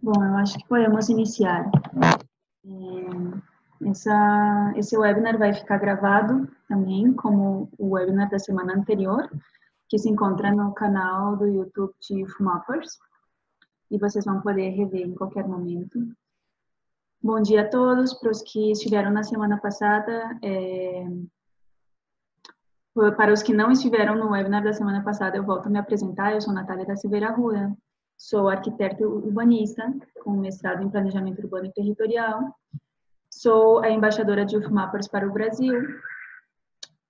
Bom, eu acho que podemos iniciar. Esse webinar vai ficar gravado também, como o webinar da semana anterior, que se encontra no canal do YouTube de UFMAPers, e vocês vão poder rever em qualquer momento. Bom dia a todos, para os que estiveram na semana passada. Para os que não estiveram no webinar da semana passada, eu volto a me apresentar. Eu sou Natália da Silveira Arruda, sou arquiteta urbanista, com mestrado em planejamento urbano e territorial. Sou a embaixadora de UFMAPers para o Brasil.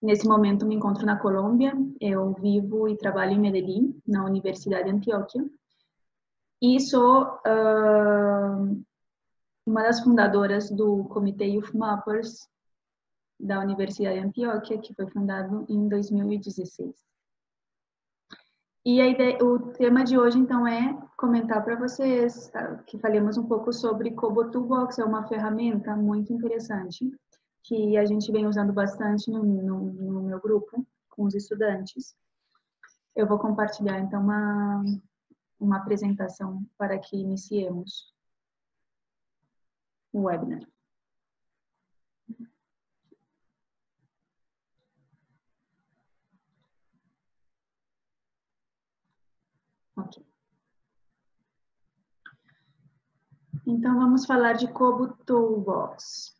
Nesse momento me encontro na Colômbia. Eu vivo e trabalho em Medellín, na Universidade de Antioquia. E sou uma das fundadoras do Comitê UFMAPers da Universidade de Antioquia, que foi fundado em 2016. E o tema de hoje, então, é comentar para vocês que falemos um pouco sobre Kobo Toolbox. É uma ferramenta muito interessante que a gente vem usando bastante no meu grupo, com os estudantes. Eu vou compartilhar, então, uma apresentação para que iniciemos o webinar. Ok. Então, vamos falar de Kobo Toolbox.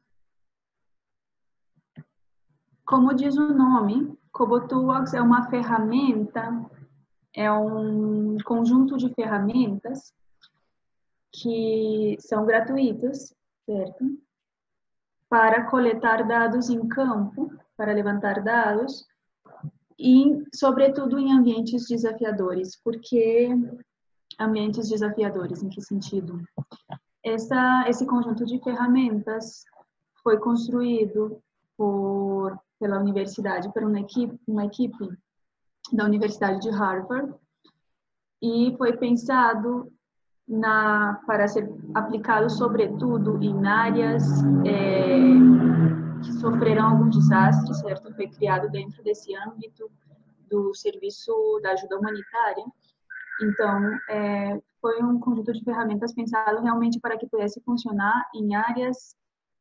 Como diz o nome, Kobo Toolbox é uma ferramenta, é um conjunto de ferramentas que são gratuitas, certo? Para coletar dados em campo, para levantar dados, e, sobretudo, em ambientes desafiadores. Por que ambientes desafiadores? Em que sentido? Esse conjunto de ferramentas foi construído pela universidade, por uma equipe da Universidade de Harvard, e foi pensado para ser aplicado, sobretudo, em áreas que sofreram algum desastre, certo? Foi criado dentro desse âmbito do serviço da ajuda humanitária. Então, foi um conjunto de ferramentas pensado realmente para que pudesse funcionar em áreas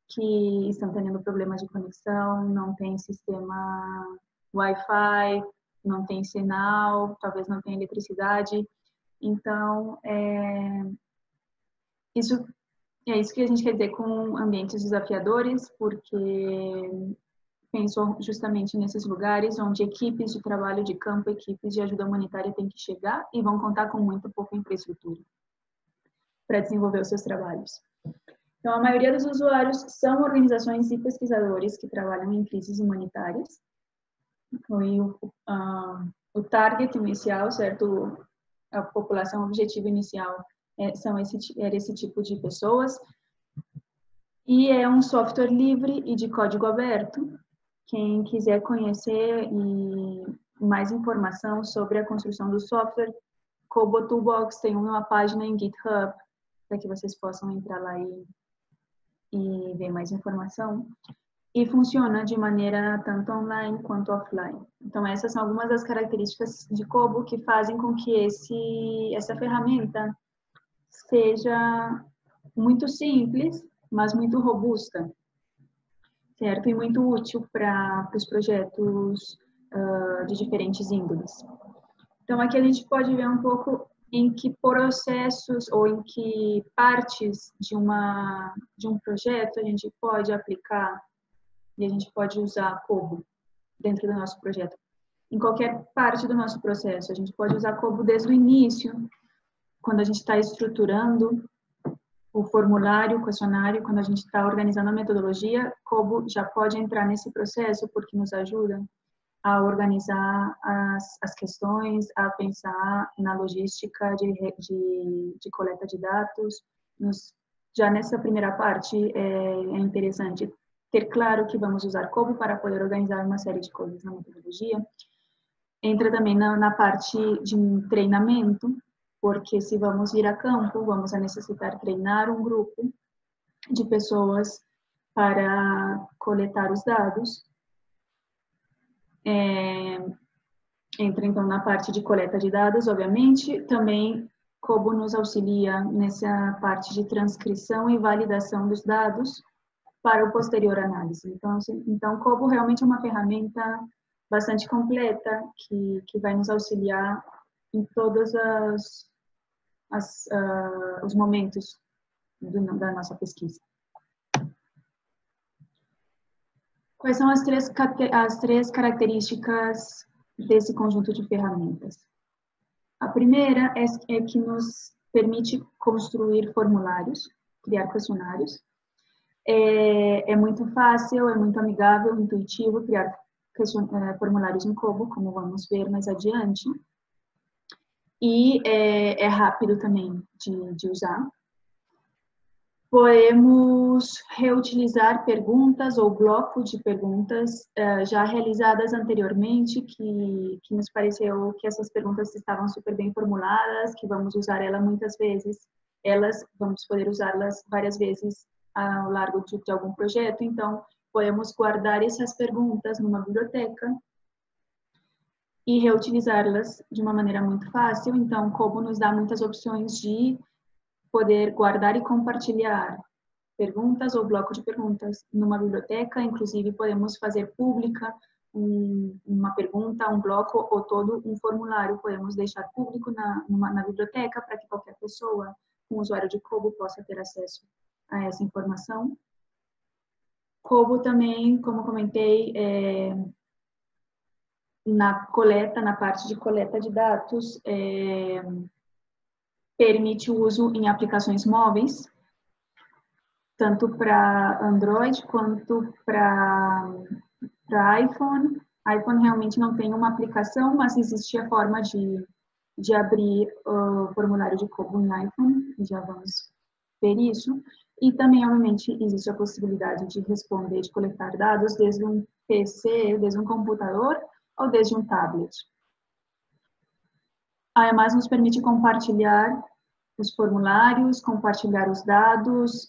que estão tendo problemas de conexão, não tem sistema Wi-Fi, não tem sinal, talvez não tenha eletricidade. Então, isso que a gente quer dizer com ambientes desafiadores, porque pensou justamente nesses lugares onde equipes de trabalho de campo, equipes de ajuda humanitária têm que chegar e vão contar com muito pouca infraestrutura para desenvolver os seus trabalhos. Então, a maioria dos usuários são organizações e pesquisadores que trabalham em crises humanitárias. Foi o target inicial, certo? A população objetivo inicial era esse tipo de pessoas. E é um software livre e de código aberto. Quem quiser conhecer mais informação sobre a construção do software, Kobo Toolbox tem uma página em GitHub, para que vocês possam entrar lá e ver mais informação. E funciona de maneira tanto online quanto offline. Então, essas são algumas das características de Kobo que fazem com que essa ferramenta seja muito simples, mas muito robusta, certo? E muito útil para os projetos de diferentes índoles. Então, aqui a gente pode ver um pouco em que processos ou em que partes de um projeto a gente pode aplicar e a gente pode usar Kobo dentro do nosso projeto. Em qualquer parte do nosso processo, a gente pode usar Kobo desde o início, quando a gente está estruturando o formulário, o questionário, quando a gente está organizando a metodologia, Kobo já pode entrar nesse processo porque nos ajuda a organizar as questões, a pensar na logística de coleta de dados. Já nessa primeira parte é interessante ter claro que vamos usar Kobo para poder organizar uma série de coisas na metodologia. Entra também na parte de treinamento, porque se vamos ir a campo, vamos necessitar treinar um grupo de pessoas para coletar os dados. Entra, então, na parte de coleta de dados, obviamente. Também Kobo nos auxilia nessa parte de transcrição e validação dos dados para o posterior análise. Então Kobo realmente é uma ferramenta bastante completa que vai nos auxiliar em todos os momentos da nossa pesquisa. Quais são as três características desse conjunto de ferramentas? A primeira é que nos permite construir formulários, criar questionários. É muito fácil, é muito amigável, intuitivo criar formulários em Kobo, como vamos ver mais adiante. E é rápido também de usar. Podemos reutilizar perguntas ou bloco de perguntas já realizadas anteriormente, que nos pareceu que essas perguntas estavam super bem formuladas, que vamos usar muitas vezes, vamos poder usá-las várias vezes ao largo de algum projeto. Então, podemos guardar essas perguntas numa biblioteca e reutilizá-las de uma maneira muito fácil. Então, Kobo nos dá muitas opções de poder guardar e compartilhar perguntas ou bloco de perguntas numa biblioteca. Inclusive, podemos fazer pública uma pergunta, um bloco ou todo um formulário. Podemos deixar público na biblioteca para que qualquer pessoa, um usuário de Kobo, possa ter acesso a essa informação. Kobo também, como comentei, na parte de coleta de dados, permite o uso em aplicações móveis, tanto para Android quanto para iPhone. iPhone realmente não tem uma aplicação, mas existe a forma de abrir o formulário de Kobo em iPhone, e já vamos ver isso. E também, obviamente, existe a possibilidade de responder, de coletar dados desde um PC, desde um computador ou desde um tablet. Ademais, nos permite compartilhar os formulários, compartilhar os dados,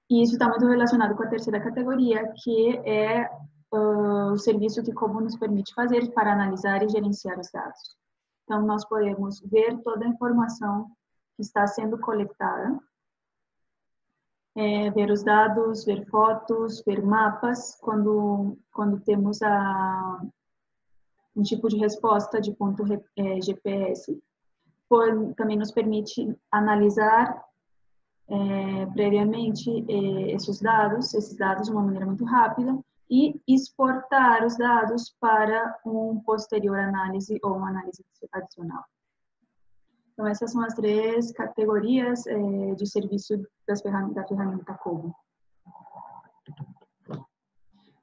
e isso está muito relacionado com a terceira categoria, que é o serviço que Kobo nos permite fazer para analisar e gerenciar os dados. Então, nós podemos ver toda a informação que está sendo coletada, ver os dados, ver fotos, ver mapas, quando temos um tipo de resposta de ponto GPS. Também nos permite analisar previamente esses dados de uma maneira muito rápida e exportar os dados para um posterior análise ou uma análise adicional. Então, essas são as três categorias de serviço da ferramenta Kobo.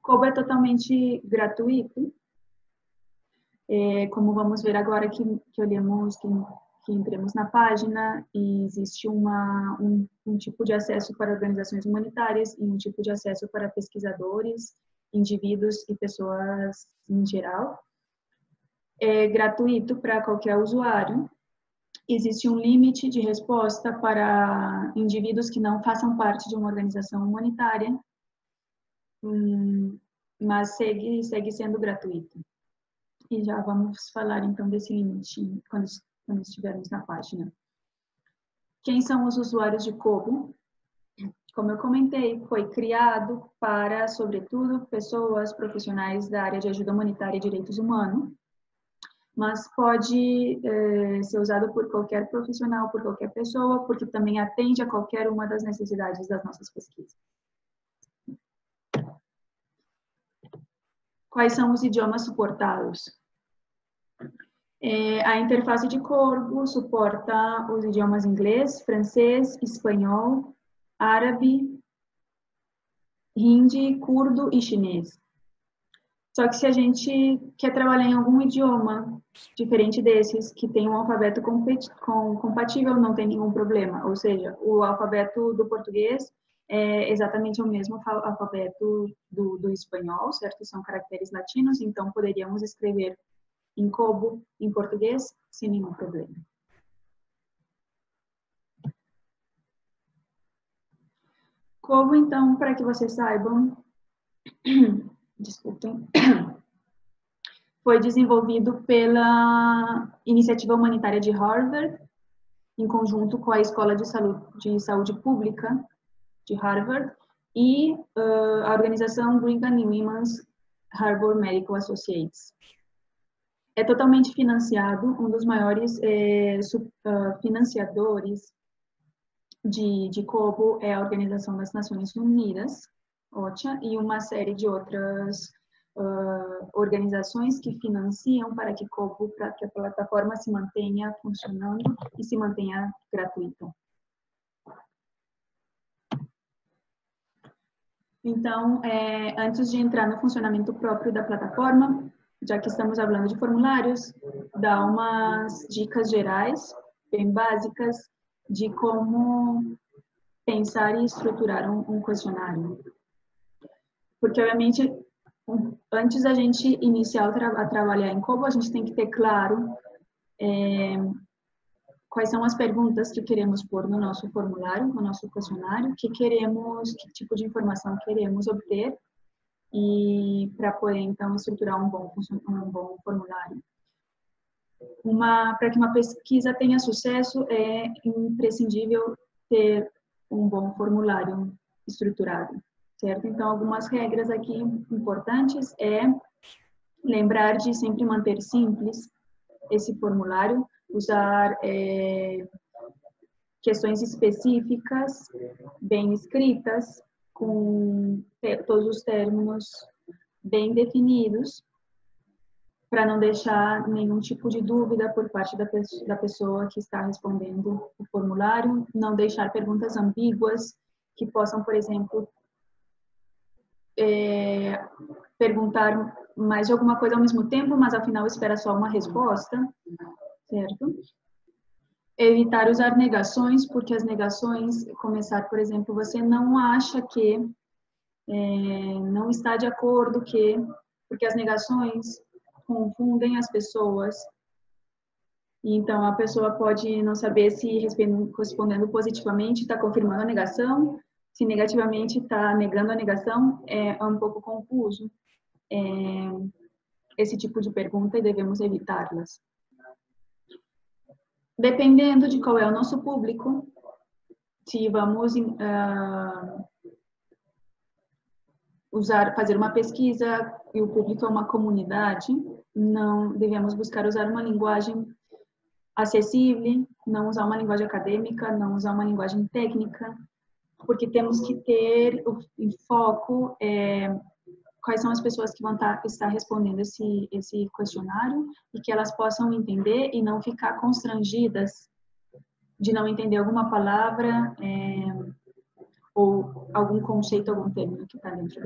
Kobo é totalmente gratuito, como vamos ver agora que olhemos, que entremos na página, e existe um tipo de acesso para organizações humanitárias e um tipo de acesso para pesquisadores, indivíduos e pessoas em geral. É gratuito para qualquer usuário. Existe um limite de resposta para indivíduos que não façam parte de uma organização humanitária, mas segue sendo gratuito. E já vamos falar então desse limite quando estivermos na página. Quem são os usuários de Kobo? Como eu comentei, foi criado para, sobretudo, pessoas profissionais da área de ajuda humanitária e direitos humanos, mas pode ser usado por qualquer profissional, por qualquer pessoa, porque também atende a qualquer uma das necessidades das nossas pesquisas. Quais são os idiomas suportados? A interface de Kobo suporta os idiomas inglês, francês, espanhol, árabe, hindi, curdo e chinês. Só que se a gente quer trabalhar em algum idioma diferente desses, que tem um alfabeto compatível, não tem nenhum problema. Ou seja, o alfabeto do português é exatamente o mesmo alfabeto do espanhol, certo? São caracteres latinos, então poderíamos escrever em Kobo, em português, sem nenhum problema. Kobo, então, para que vocês saibam, desculpem, foi desenvolvido pela Iniciativa Humanitária de Harvard, em conjunto com a Escola de Saúde Pública de Harvard e a organização Brigham and Women's Harvard Medical Associates. É totalmente financiado, um dos maiores financiadores de COBO é a Organização das Nações Unidas, OCHA, e uma série de outras organizações que financiam para que COBO, para que a plataforma se mantenha funcionando e se mantenha gratuita. Então, antes de entrar no funcionamento próprio da plataforma, já que estamos falando de formulários, dá umas dicas gerais, bem básicas, de como pensar e estruturar um questionário. Porque, obviamente, antes da gente iniciar a trabalhar em COBO, a gente tem que ter claro quais são as perguntas que queremos pôr no nosso formulário, no nosso questionário, que tipo de informação queremos obter, e para poder, então, estruturar um bom formulário. Para que uma pesquisa tenha sucesso, é imprescindível ter um bom formulário estruturado, certo? Então, algumas regras aqui importantes é lembrar de sempre manter simples esse formulário, usar questões específicas, bem escritas, com todos os termos bem definidos, para não deixar nenhum tipo de dúvida por parte da pessoa que está respondendo o formulário, não deixar perguntas ambíguas, que possam, por exemplo, perguntar mais de alguma coisa ao mesmo tempo, mas ao final espera só uma resposta, certo? Evitar usar negações, porque as negações, começar, por exemplo, você não acha que, não está de acordo que, porque as negações confundem as pessoas, então a pessoa pode não saber se respondendo positivamente está confirmando a negação, se negativamente está negando a negação, é um pouco confuso esse tipo de pergunta e devemos evitá-las. Dependendo de qual é o nosso público, se vamos fazer uma pesquisa e o público é uma comunidade, não devemos buscar usar uma linguagem acessível, não usar uma linguagem acadêmica, não usar uma linguagem técnica, porque temos que ter em foco quais são as pessoas que vão estar respondendo esse questionário e que elas possam entender e não ficar constrangidas de não entender alguma palavra ou algum conceito, algum termo que está dentro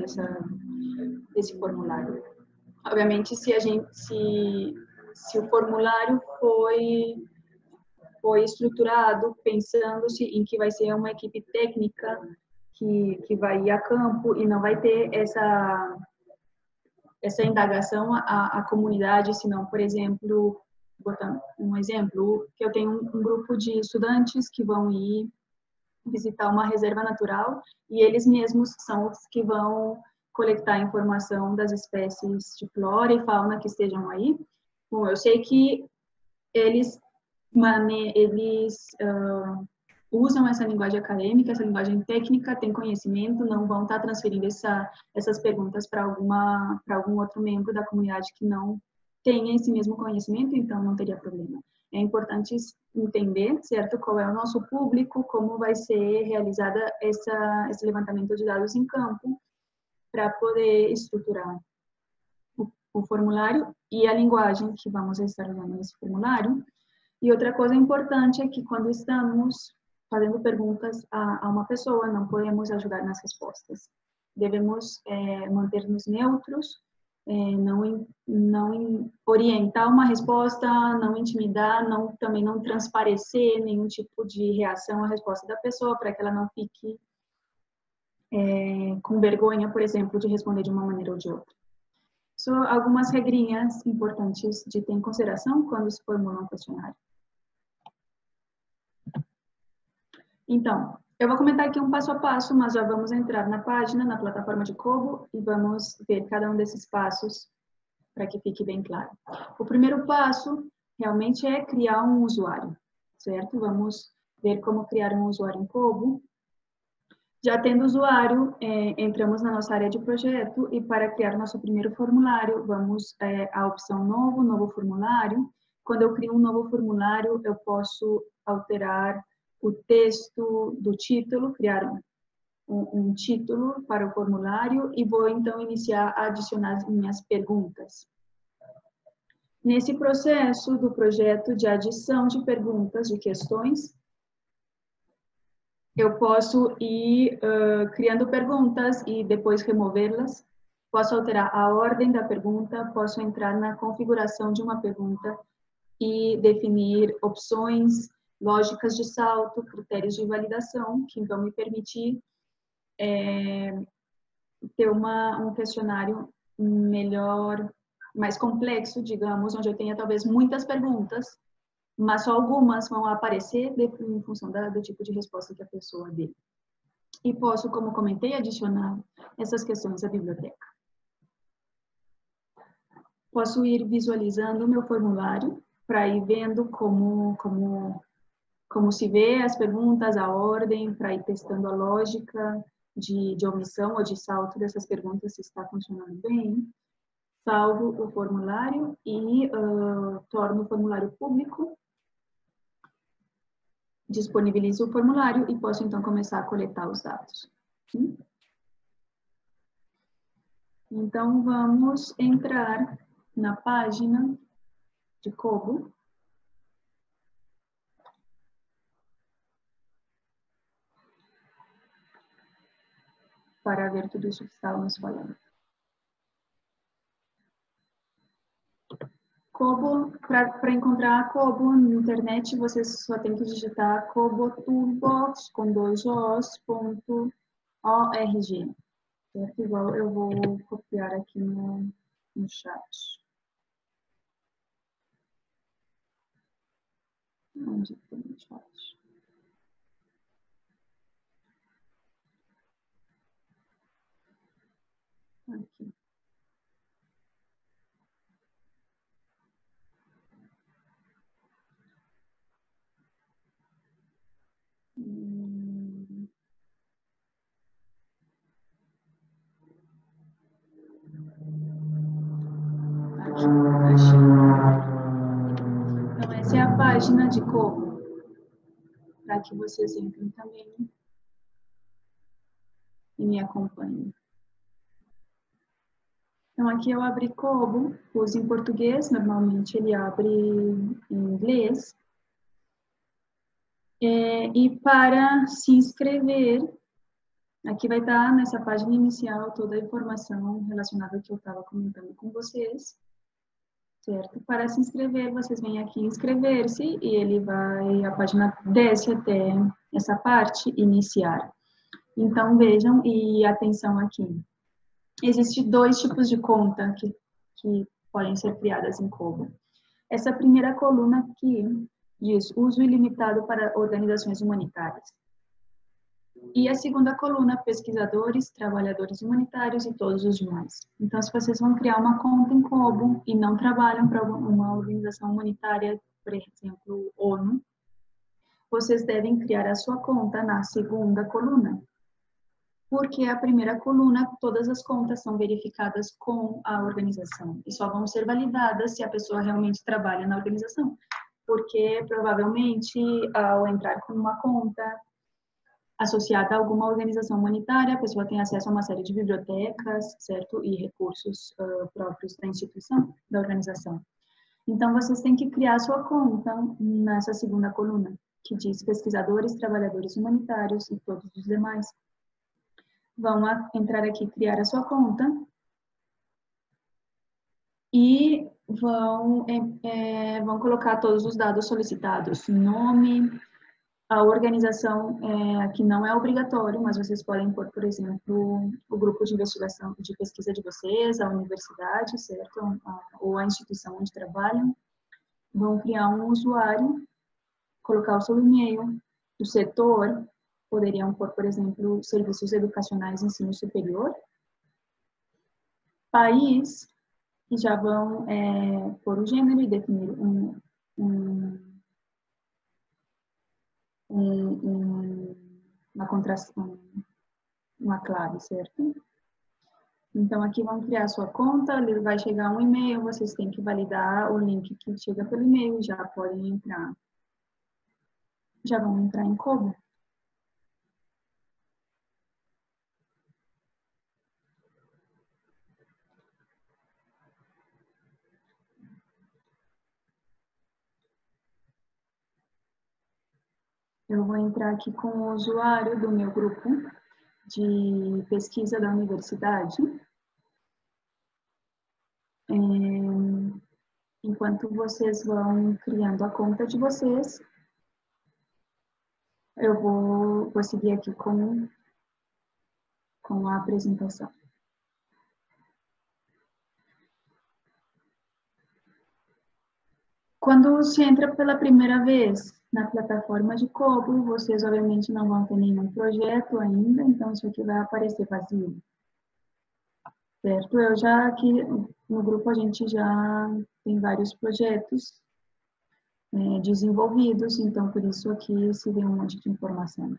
desse formulário. Obviamente, se o formulário foi estruturado pensando-se em que vai ser uma equipe técnica que vai ir a campo e não vai ter essa indagação à comunidade, senão, por exemplo, botar um exemplo, que eu tenho um grupo de estudantes que vão ir visitar uma reserva natural e eles mesmos são os que vão coletar informação das espécies de flora e fauna que estejam aí. Bom, eu sei que eles usam essa linguagem acadêmica, essa linguagem técnica, têm conhecimento, não vão estar transferindo essas perguntas para algum outro membro da comunidade que não tenha esse mesmo conhecimento, então não teria problema. É importante entender, certo, qual é o nosso público, como vai ser realizada esse levantamento de dados em campo, para poder estruturar o formulário e a linguagem que vamos estar usando nesse formulário. E outra coisa importante é que quando estamos fazendo perguntas a uma pessoa, não podemos ajudar nas respostas. Devemos manter-nos neutros, não orientar uma resposta, não intimidar, também não transparecer nenhum tipo de reação à resposta da pessoa, para que ela não fique com vergonha, por exemplo, de responder de uma maneira ou de outra. São algumas regrinhas importantes de ter em consideração quando se formula um questionário. Então, eu vou comentar aqui um passo a passo, mas já vamos entrar na página, na plataforma de COBO, e vamos ver cada um desses passos para que fique bem claro. O primeiro passo realmente é criar um usuário, certo? Vamos ver como criar um usuário em Kobo. Já tendo usuário, entramos na nossa área de projeto e para criar nosso primeiro formulário, vamos à opção novo formulário. Quando eu crio um novo formulário, eu posso alterar o texto do título, criar um título para o formulário e vou então iniciar a adicionar as minhas perguntas. Nesse processo do projeto de adição de perguntas, de questões, eu posso ir criando perguntas e depois removê-las. Posso alterar a ordem da pergunta, posso entrar na configuração de uma pergunta e definir opções, lógicas de salto, critérios de validação, que vão me permitir ter um questionário melhor, mais complexo, digamos, onde eu tenha talvez muitas perguntas, mas só algumas vão aparecer em função do tipo de resposta que a pessoa dê. E posso, como comentei, adicionar essas questões à biblioteca. Posso ir visualizando o meu formulário para ir vendo como se vê as perguntas, a ordem, para ir testando a lógica de omissão ou de salto dessas perguntas, se está funcionando bem. Salvo o formulário e torno o formulário público. Disponibilizo o formulário e posso então começar a coletar os dados. Então, vamos entrar na página de Kobo. Para ver tudo isso que estávamos falando. Kobo, para encontrar a Kobo na internet, você só tem que digitar kobotoolbox com 2 os.org. Certo? Igual eu vou copiar aqui no chat. Onde tem o chat? Aqui. Então, essa é a página de Kobo, para que vocês entrem também e me acompanhem. Então, aqui eu abri Kobo, pus em português, normalmente ele abre em inglês. E para se inscrever, aqui vai estar nessa página inicial toda a informação relacionada ao que eu estava comentando com vocês. Certo? Para se inscrever, vocês vêm aqui em inscrever-se e a página desce até essa parte, iniciar. Então, vejam e atenção aqui. Existem 2 tipos de conta que podem ser criadas em Kobo. Essa primeira coluna aqui diz uso ilimitado para organizações humanitárias. E a segunda coluna, pesquisadores, trabalhadores humanitários e todos os demais. Então, se vocês vão criar uma conta em Kobo e não trabalham para uma organização humanitária, por exemplo, ONU, vocês devem criar a sua conta na segunda coluna. Porque a primeira coluna, todas as contas são verificadas com a organização e só vão ser validadas se a pessoa realmente trabalha na organização. Porque, provavelmente, ao entrar com uma conta associada a alguma organização humanitária, a pessoa tem acesso a uma série de bibliotecas, certo? E recursos próprios da instituição, da organização. Então, vocês têm que criar sua conta nessa segunda coluna, que diz pesquisadores, trabalhadores humanitários e todos os demais. Vão entrar aqui, criar a sua conta e vão colocar todos os dados solicitados, nome. A organização aqui não é obrigatório, mas vocês podem pôr, por exemplo, o grupo de investigação, de pesquisa de vocês, a universidade, certo? Ou a instituição onde trabalham. Vão criar um usuário, colocar o seu e-mail, o setor, poderiam pôr, por exemplo, serviços educacionais e ensino superior. País, e já vão pôr o gênero e definir uma contração, uma clave, certo? Então, aqui vão criar sua conta, ele vai chegar um e-mail, vocês têm que validar o link que chega pelo e-mail e já podem entrar. Já vão entrar em Kobo. Eu vou entrar aqui com o usuário do meu grupo de pesquisa da universidade. Enquanto vocês vão criando a conta de vocês, eu vou seguir aqui com a apresentação. Quando se entra pela primeira vez na plataforma de Kobo, vocês obviamente não vão ter nenhum projeto ainda, então isso aqui vai aparecer vazio. Certo? Eu já aqui no grupo a gente já tem vários projetos desenvolvidos, então por isso aqui se vê um monte de informação.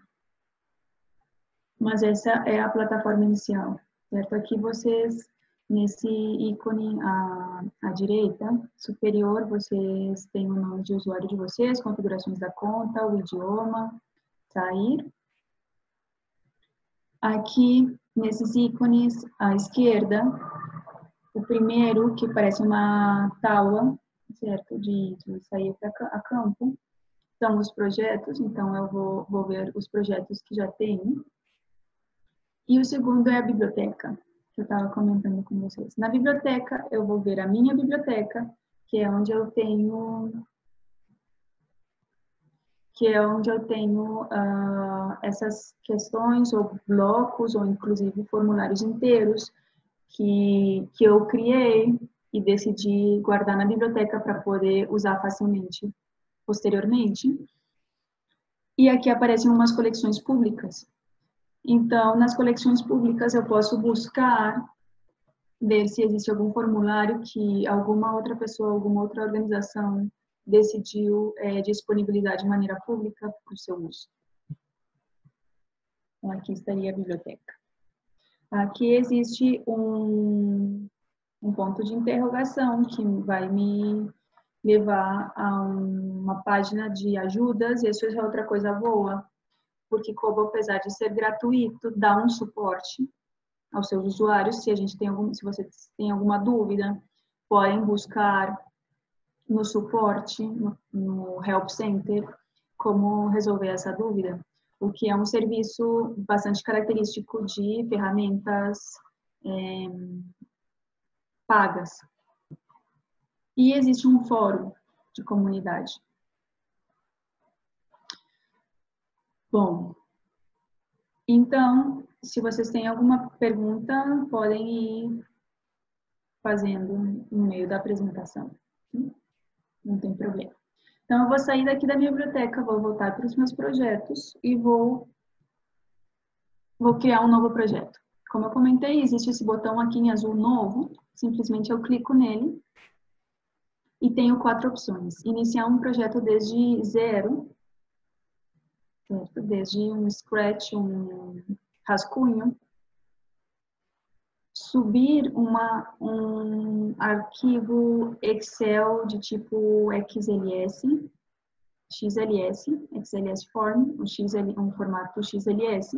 Mas essa é a plataforma inicial, certo? Aqui vocês, nesse ícone à direita superior, vocês têm o nome de usuário de vocês, configurações da conta, o idioma, sair. Aqui, nesses ícones à esquerda, o primeiro, que parece uma tábua, certo? De sair a campo, são os projetos, então eu vou ver os projetos que já tenho. E o segundo é a biblioteca, que eu estava comentando com vocês. Na biblioteca, eu vou ver a minha biblioteca, que é onde eu tenho essas questões ou blocos, ou inclusive formulários inteiros, que eu criei e decidi guardar na biblioteca para poder usar facilmente posteriormente. E aqui aparecem umas coleções públicas. Então, nas coleções públicas, eu posso buscar, ver se existe algum formulário que alguma outra pessoa, alguma outra organização decidiu disponibilizar de maneira pública para o seu uso. Então, aqui estaria a biblioteca. Aqui existe um ponto de interrogação que vai me levar a uma página de ajudas, e isso é outra coisa boa, porque Kobo, apesar de ser gratuito, dá um suporte aos seus usuários. Se vocês têm alguma dúvida, podem buscar no suporte, no Help Center, como resolver essa dúvida, o que é um serviço bastante característico de ferramentas pagas. E existe um fórum de comunidade. Bom, então, se vocês têm alguma pergunta, podem ir fazendo no meio da apresentação. Não tem problema. Então, eu vou sair daqui da minha biblioteca, vou voltar para os meus projetos e vou criar um novo projeto. Como eu comentei, existe esse botão aqui em azul novo, simplesmente eu clico nele e tenho 4 opções. Iniciar um projeto desde zero, certo? Desde um scratch, um rascunho. Subir um arquivo Excel de tipo XLS, XLS Form, um formato XLS,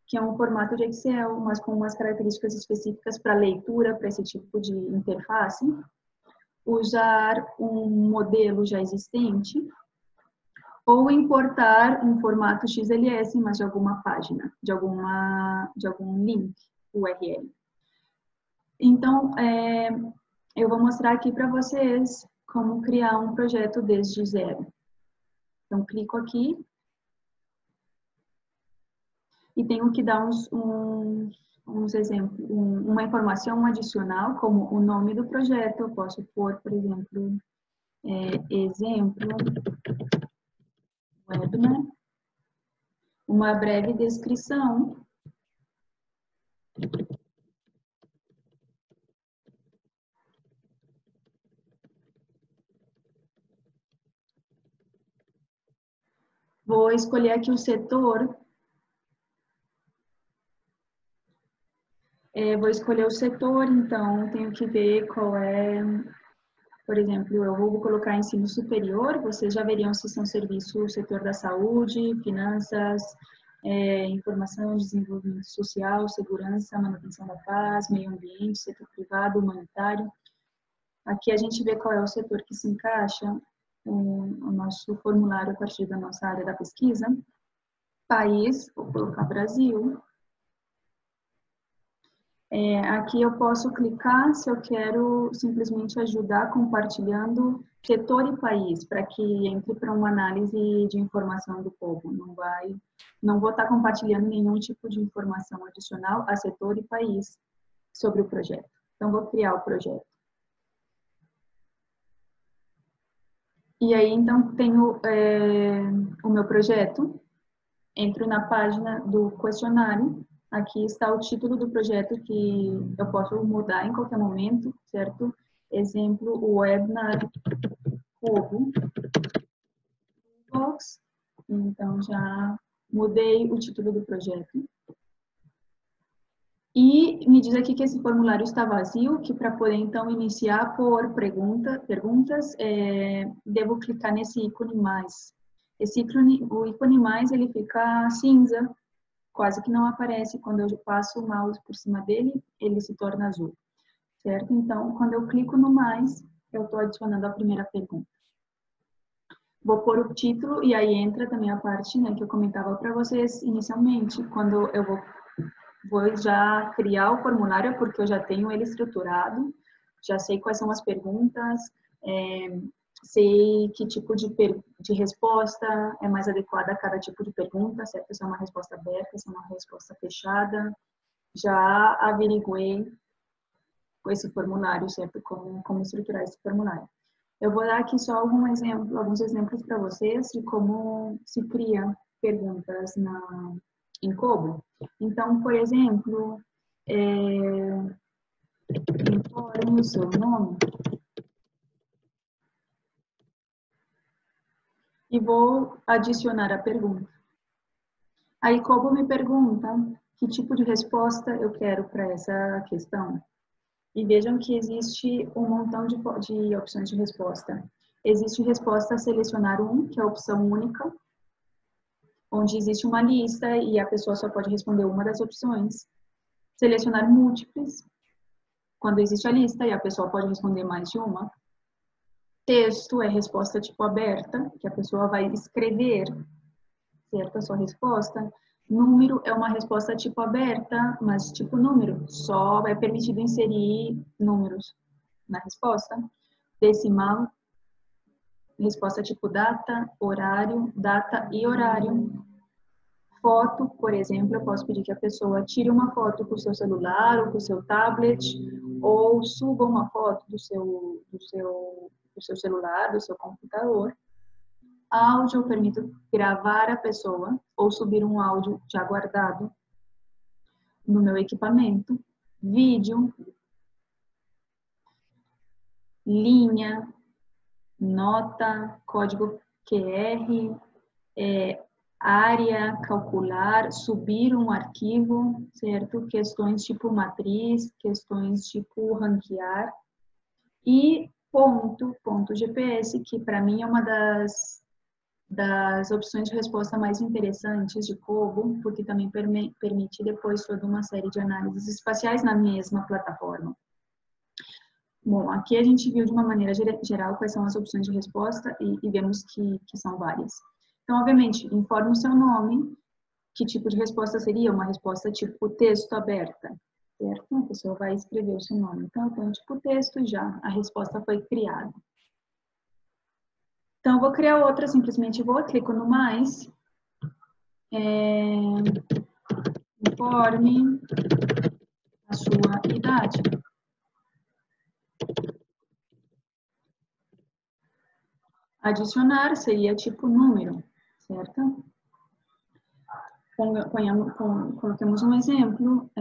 que é um formato de Excel, mas com umas características específicas para leitura, para esse tipo de interface. Usar um modelo já existente, ou importar um formato XLS, mas de alguma página, de algum link URL. Então, eu vou mostrar aqui para vocês como criar um projeto desde zero. Então, clico aqui e tenho que dar uns exemplos, uma informação adicional, como o nome do projeto. Eu posso pôr, por exemplo, exemplo webinar, uma breve descrição. Vou escolher aqui o setor. Vou escolher o setor, então tenho que ver qual é, por exemplo, eu vou colocar ensino superior, vocês já veriam se são serviços, setor da saúde, finanças, informação, desenvolvimento social, segurança, manutenção da paz, meio ambiente, setor privado, humanitário. Aqui a gente vê qual é o setor que se encaixa o nosso formulário a partir da nossa área da pesquisa. País, vou colocar Brasil. Aqui eu posso clicar se eu quero simplesmente ajudar compartilhando setor e país, para que entre para uma análise de informação do povo. Não vou estar compartilhando nenhum tipo de informação adicional a setor e país sobre o projeto. Então, vou criar o projeto. E aí, então, tenho o meu projeto. Entro na página do questionário. Aqui está o título do projeto que eu posso mudar em qualquer momento, certo? Exemplo, o webinar Povo Box. Então, já mudei o título do projeto. E me diz aqui que esse formulário está vazio, que para poder, então, iniciar por perguntas, devo clicar nesse ícone mais. O ícone mais, ele fica cinza, quase que não aparece. Quando eu passo o mouse por cima dele, ele se torna azul, certo? Então, quando eu clico no mais, eu estou adicionando a primeira pergunta. Vou pôr o título e aí entra também a parte, né, que eu comentava para vocês inicialmente, quando eu vou já criar o formulário, porque eu já tenho ele estruturado, já sei quais são as perguntas, sei que tipo de resposta é mais adequada a cada tipo de pergunta, certo? Se é uma resposta aberta, se é uma resposta fechada. Já averiguei esse formulário, certo? Como estruturar esse formulário. Eu vou dar aqui só alguns exemplos para vocês de como se cria perguntas em Kobo. Então, por exemplo, informe o seu nome. E vou adicionar a pergunta. Aí, Kobo me pergunta que tipo de resposta eu quero para essa questão. E vejam que existe um montão de opções de resposta. Existe resposta a selecionar que é a opção única, onde existe uma lista e a pessoa só pode responder uma das opções. Selecionar múltiplos, quando existe a lista e a pessoa pode responder mais de uma. Texto é resposta tipo aberta, que a pessoa vai escrever, certo, a sua resposta. Número é uma resposta tipo aberta, mas tipo número, só é permitido inserir números na resposta. Decimal, resposta tipo data, horário, data e horário. Foto, por exemplo, eu posso pedir que a pessoa tire uma foto com o seu celular ou com o seu tablet, ou suba uma foto do seu celular, do seu computador. Áudio, eu permito gravar a pessoa ou subir um áudio já guardado no meu equipamento. Vídeo, linha, nota, código QR, área, calcular, subir um arquivo, certo? Questões tipo matriz, questões tipo ranquear. E ponto GPS, que para mim é uma das opções de resposta mais interessantes de Kobo, porque também permite depois toda uma série de análises espaciais na mesma plataforma. Bom, aqui a gente viu de uma maneira geral quais são as opções de resposta e vemos que são várias. Então, obviamente, informe o seu nome, que tipo de resposta seria? Uma resposta tipo texto aberta, certo? A pessoa vai escrever o seu nome. Então, eu ponho tipo texto e já a resposta foi criada. Então, eu vou criar outra, simplesmente clico no mais, informe a sua idade. Adicionar seria tipo número, certo? Coloquemos um exemplo.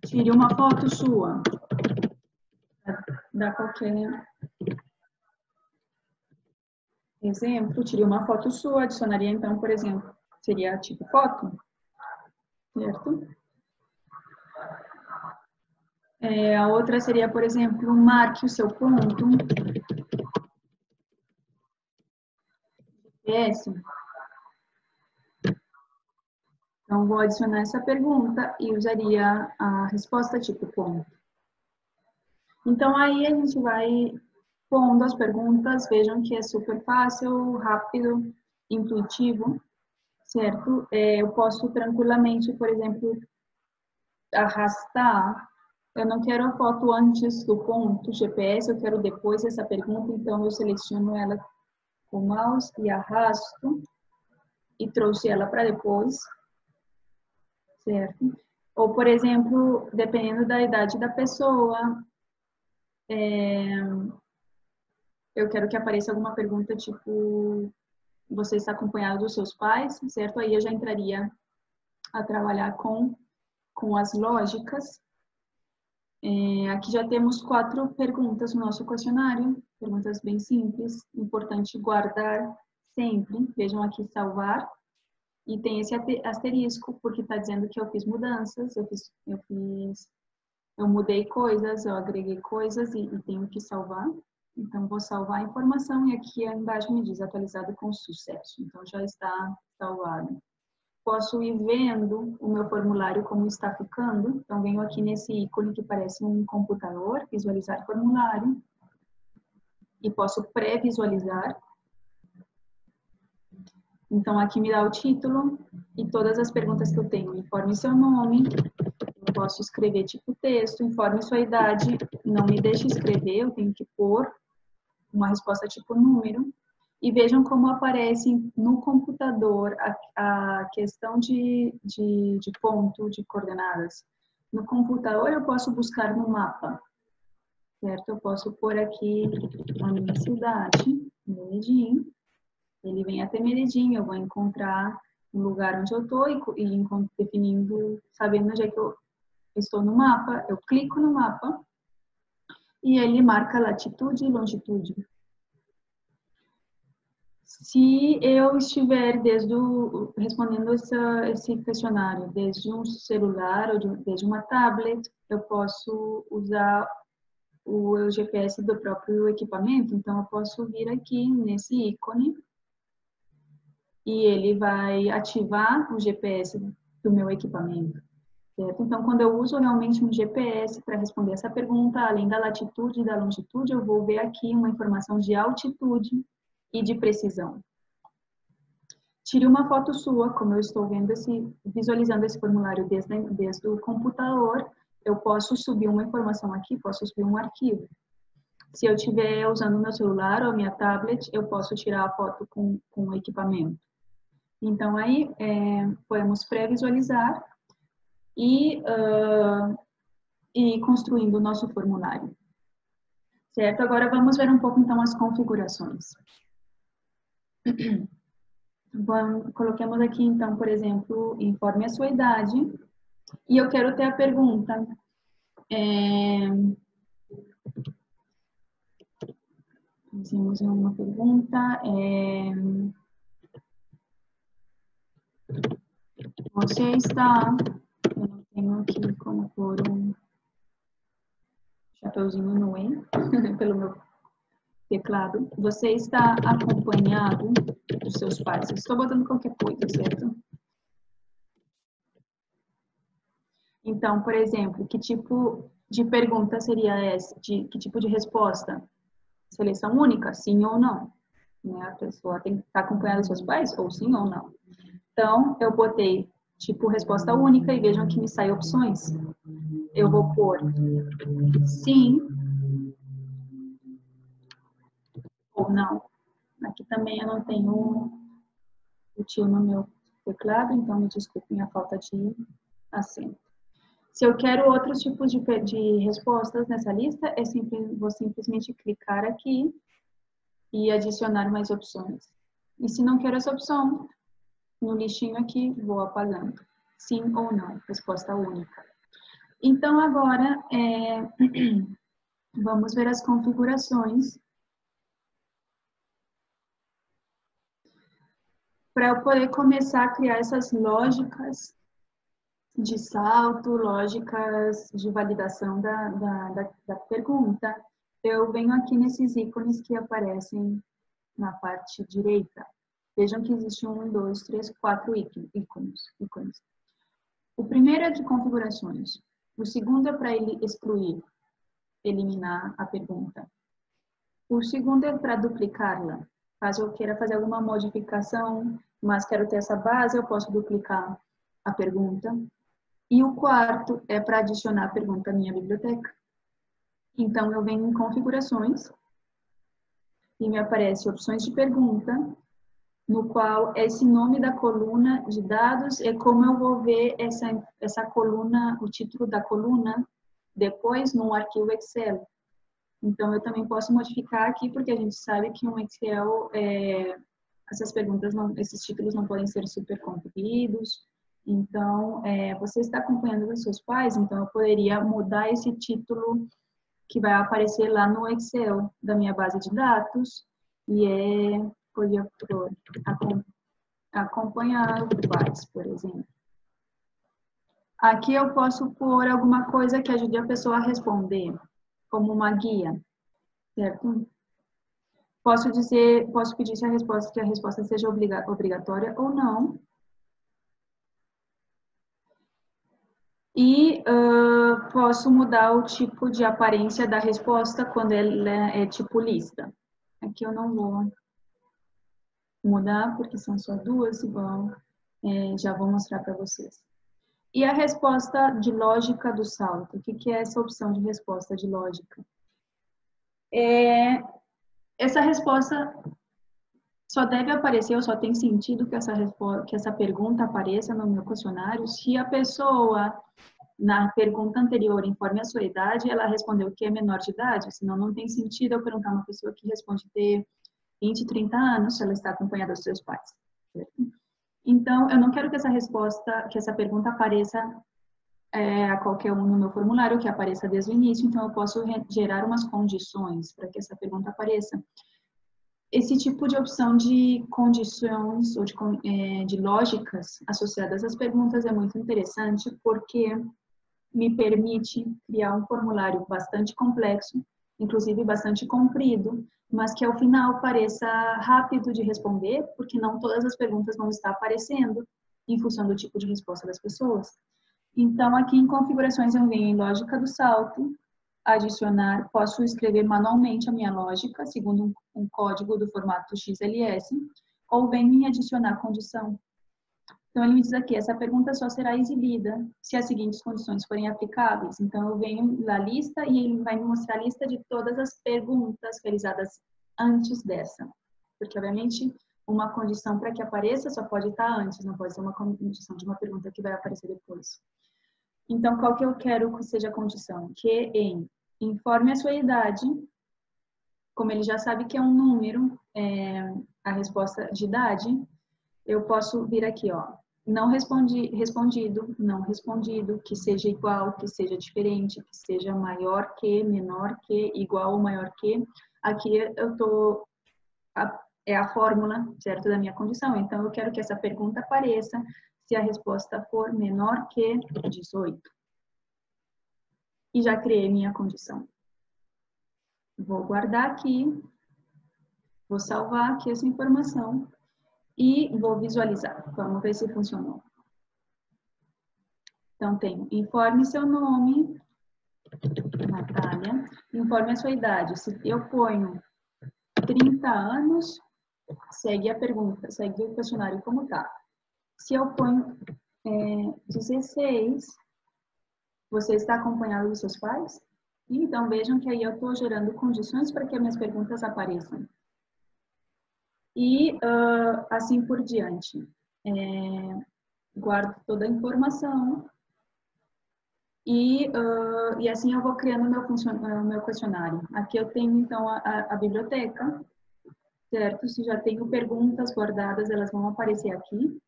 Tire uma foto sua. Dá qualquer Exemplo, tirei uma foto sua, adicionaria então, por exemplo, seria tipo foto, certo? A outra seria, por exemplo, marque o seu ponto. GPS. Então, vou adicionar essa pergunta e usaria a resposta tipo ponto. Então, aí a gente vai pondo as perguntas, vejam que é super fácil, rápido, intuitivo, certo? Eu posso tranquilamente, por exemplo, arrastar. Eu não quero a foto antes do ponto GPS, eu quero depois dessa pergunta, então eu seleciono ela com o mouse e arrasto e trouxe ela para depois, certo? Ou, por exemplo, dependendo da idade da pessoa, eu quero que apareça alguma pergunta tipo, você está acompanhado dos seus pais, certo? Aí eu já entraria a trabalhar com as lógicas. Aqui já temos 4 perguntas no nosso questionário, perguntas bem simples, importante guardar sempre, vejam aqui salvar, e tem esse asterisco, porque está dizendo que eu fiz mudanças, eu mudei coisas, eu agreguei coisas e tenho que salvar. Então, vou salvar a informação e aqui embaixo me diz atualizado com sucesso. Então, já está salvado. Posso ir vendo o meu formulário como está ficando. Então, venho aqui nesse ícone que parece um computador, visualizar formulário. E posso pré-visualizar. Então, aqui me dá o título e todas as perguntas que eu tenho. Informe seu nome. Eu posso escrever tipo texto. Informe sua idade. Não me deixe escrever, eu tenho que pôr uma resposta tipo número. E vejam como aparece no computador a questão de ponto, de coordenadas. No computador eu posso buscar no mapa, certo? Eu posso pôr aqui a minha cidade, Medellín. Ele vem até Medellín, eu vou encontrar o lugar onde eu estou e definindo, sabendo onde é que eu estou no mapa. Eu clico no mapa e ele marca latitude e longitude. Se eu estiver respondendo esse questionário desde um celular ou desde uma tablet, eu posso usar o GPS do próprio equipamento. Então, eu posso vir aqui nesse ícone e ele vai ativar o GPS do meu equipamento, certo? Então, quando eu uso realmente um GPS para responder essa pergunta, além da latitude e da longitude, eu vou ver aqui uma informação de altitude e de precisão. Tire uma foto sua, como eu estou visualizando esse formulário desde o computador, eu posso subir uma informação aqui, posso subir um arquivo. Se eu estiver usando o meu celular ou a minha tablet, eu posso tirar a foto com o equipamento. Então, aí, podemos pré-visualizar e ir construindo o nosso formulário. Certo? Agora, vamos ver um pouco, então, as configurações. Coloquemos aqui, então, por exemplo, informe a sua idade. E eu quero ter a pergunta. Fizemos uma pergunta. Você está... Eu não tenho aqui como pôr um chapeuzinho no E, pelo meu teclado. Você está acompanhado dos seus pais? Eu estou botando qualquer coisa, certo? Então, por exemplo, que tipo de pergunta seria essa? Que tipo de resposta? Seleção única, sim ou não? Né? A pessoa tem que estar acompanhada dos seus pais, ou sim ou não. Então, eu botei tipo resposta única e vejam que me saem opções. Eu vou pôr sim ou não. Aqui também eu não tenho o tio no meu teclado, então me desculpem a falta de acento. Se eu quero outros tipos de respostas nessa lista, vou simplesmente clicar aqui e adicionar mais opções. E se não quero essa opção, no listinho aqui, vou apagando. Sim ou não, resposta única. Então, agora, vamos ver as configurações para eu poder começar a criar essas lógicas de salto, lógicas de validação da pergunta, eu venho aqui nesses ícones que aparecem na parte direita. Vejam que existe 1, 2, 3, 4 ícones. O primeiro é de configurações. O segundo é para ele excluir, eliminar a pergunta. O segundo é para duplicá-la. Caso eu queira fazer alguma modificação, mas quero ter essa base, eu posso duplicar a pergunta. E o quarto é para adicionar a pergunta à minha biblioteca. Então, eu venho em configurações e me aparece opções de pergunta, no qual esse nome da coluna de dados é como eu vou ver essa coluna, o título da coluna, depois num arquivo Excel. Então, eu também posso modificar aqui, porque a gente sabe que um Excel, essas perguntas, esses títulos não podem ser super compridos. Então, você está acompanhando os seus pais, então eu poderia mudar esse título que vai aparecer lá no Excel da minha base de dados, e podia acompanhar os pais, por exemplo. Aqui eu posso pôr alguma coisa que ajude a pessoa a responder, como uma guia, certo? Posso pedir que a resposta seja obrigatória ou não. E posso mudar o tipo de aparência da resposta quando ela é tipo lista. Aqui eu não vou mudar, porque são só duas, igual já vou mostrar para vocês. E a resposta de lógica do salto? O que é essa opção de resposta de lógica? Essa resposta só deve aparecer, ou só tem sentido que essa pergunta apareça no meu questionário se a pessoa, na pergunta anterior, informe a sua idade, ela respondeu que é menor de idade, senão não tem sentido eu perguntar a uma pessoa que responde ter 20, 30 anos, se ela está acompanhada dos seus pais. Certo? Então, eu não quero que essa pergunta apareça a qualquer um no meu formulário, que apareça desde o início, então eu posso gerar umas condições para que essa pergunta apareça. Esse tipo de opção de condições ou de lógicas associadas às perguntas é muito interessante, porque me permite criar um formulário bastante complexo, inclusive bastante comprido, mas que ao final pareça rápido de responder, porque não todas as perguntas vão estar aparecendo em função do tipo de resposta das pessoas. Então, aqui em configurações eu venho em lógica do salto, adicionar, posso escrever manualmente a minha lógica, segundo um código do formato XLS, ou venho em adicionar condição. Então, ele me diz aqui, essa pergunta só será exibida se as seguintes condições forem aplicáveis. Então, eu venho na lista e ele vai me mostrar a lista de todas as perguntas realizadas antes dessa. Porque, obviamente, uma condição para que apareça só pode estar antes, não pode ser uma condição de uma pergunta que vai aparecer depois. Então, qual que eu quero que seja a condição? Que informe a sua idade, como ele já sabe que é um número, a resposta de idade, eu posso vir aqui, ó, não respondido, não respondido, que seja igual, que seja diferente, que seja maior que, menor que, igual ou maior que. Aqui é a fórmula, certo, da minha condição. Então, eu quero que essa pergunta apareça se a resposta for menor que 18. E já criei minha condição. Vou guardar aqui, vou salvar aqui essa informação e vou visualizar. Vamos ver se funcionou. Então, tenho, informe seu nome, Natália, informe a sua idade. Se eu ponho 30 anos, segue a pergunta, segue o questionário como tá. Se eu ponho 16, você está acompanhado dos seus pais? Então, vejam que aí eu estou gerando condições para que as minhas perguntas apareçam. E assim por diante. Guardo toda a informação e assim eu vou criando o meu questionário. Aqui eu tenho, então, a biblioteca, certo? Se já tenho perguntas guardadas, elas vão aparecer aqui.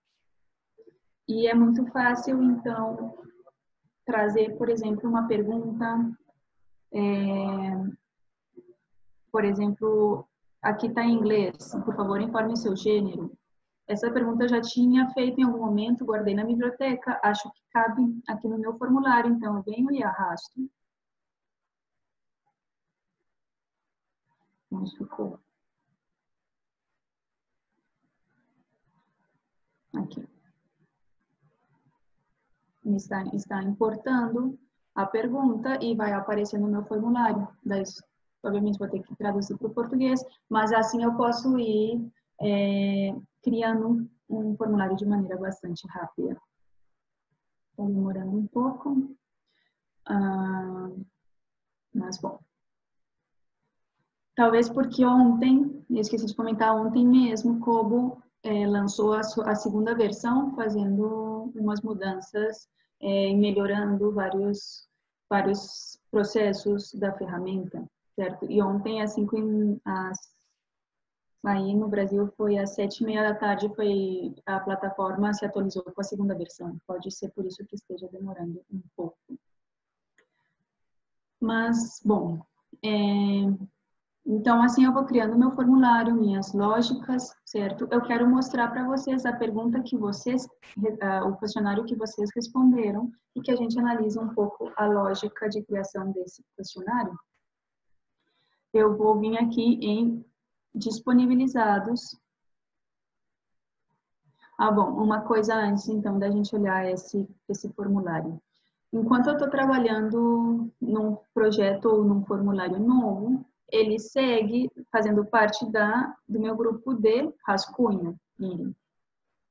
E é muito fácil, então, trazer, por exemplo, uma pergunta, por exemplo, aqui está em inglês, por favor, informe seu gênero. Essa pergunta eu já tinha feito em algum momento, guardei na biblioteca, acho que cabe aqui no meu formulário, então eu venho e arrasto. Onde ficou? Aqui. Está importando a pergunta e vai aparecer no meu formulário. Daí, obviamente, vou ter que traduzir para o português, mas assim eu posso ir criando um formulário de maneira bastante rápida. Está demorando um pouco, mas bom. Talvez porque ontem, eu esqueci de comentar, ontem mesmo, Kobo lançou a segunda versão, fazendo umas mudanças e melhorando vários processos da ferramenta, certo? E ontem, aí no Brasil, foi às 7h30 da tarde, a plataforma se atualizou com a segunda versão. Pode ser por isso que esteja demorando um pouco. Mas, bom, então, assim, eu vou criando meu formulário, minhas lógicas, certo? Eu quero mostrar para vocês a pergunta que vocês, o questionário que vocês responderam e que a gente analisa um pouco a lógica de criação desse questionário. Eu vou vir aqui em disponibilizados. Bom, uma coisa antes, então, da gente olhar esse formulário. Enquanto eu estou trabalhando num projeto ou num formulário novo, ele segue fazendo parte do meu grupo de rascunho.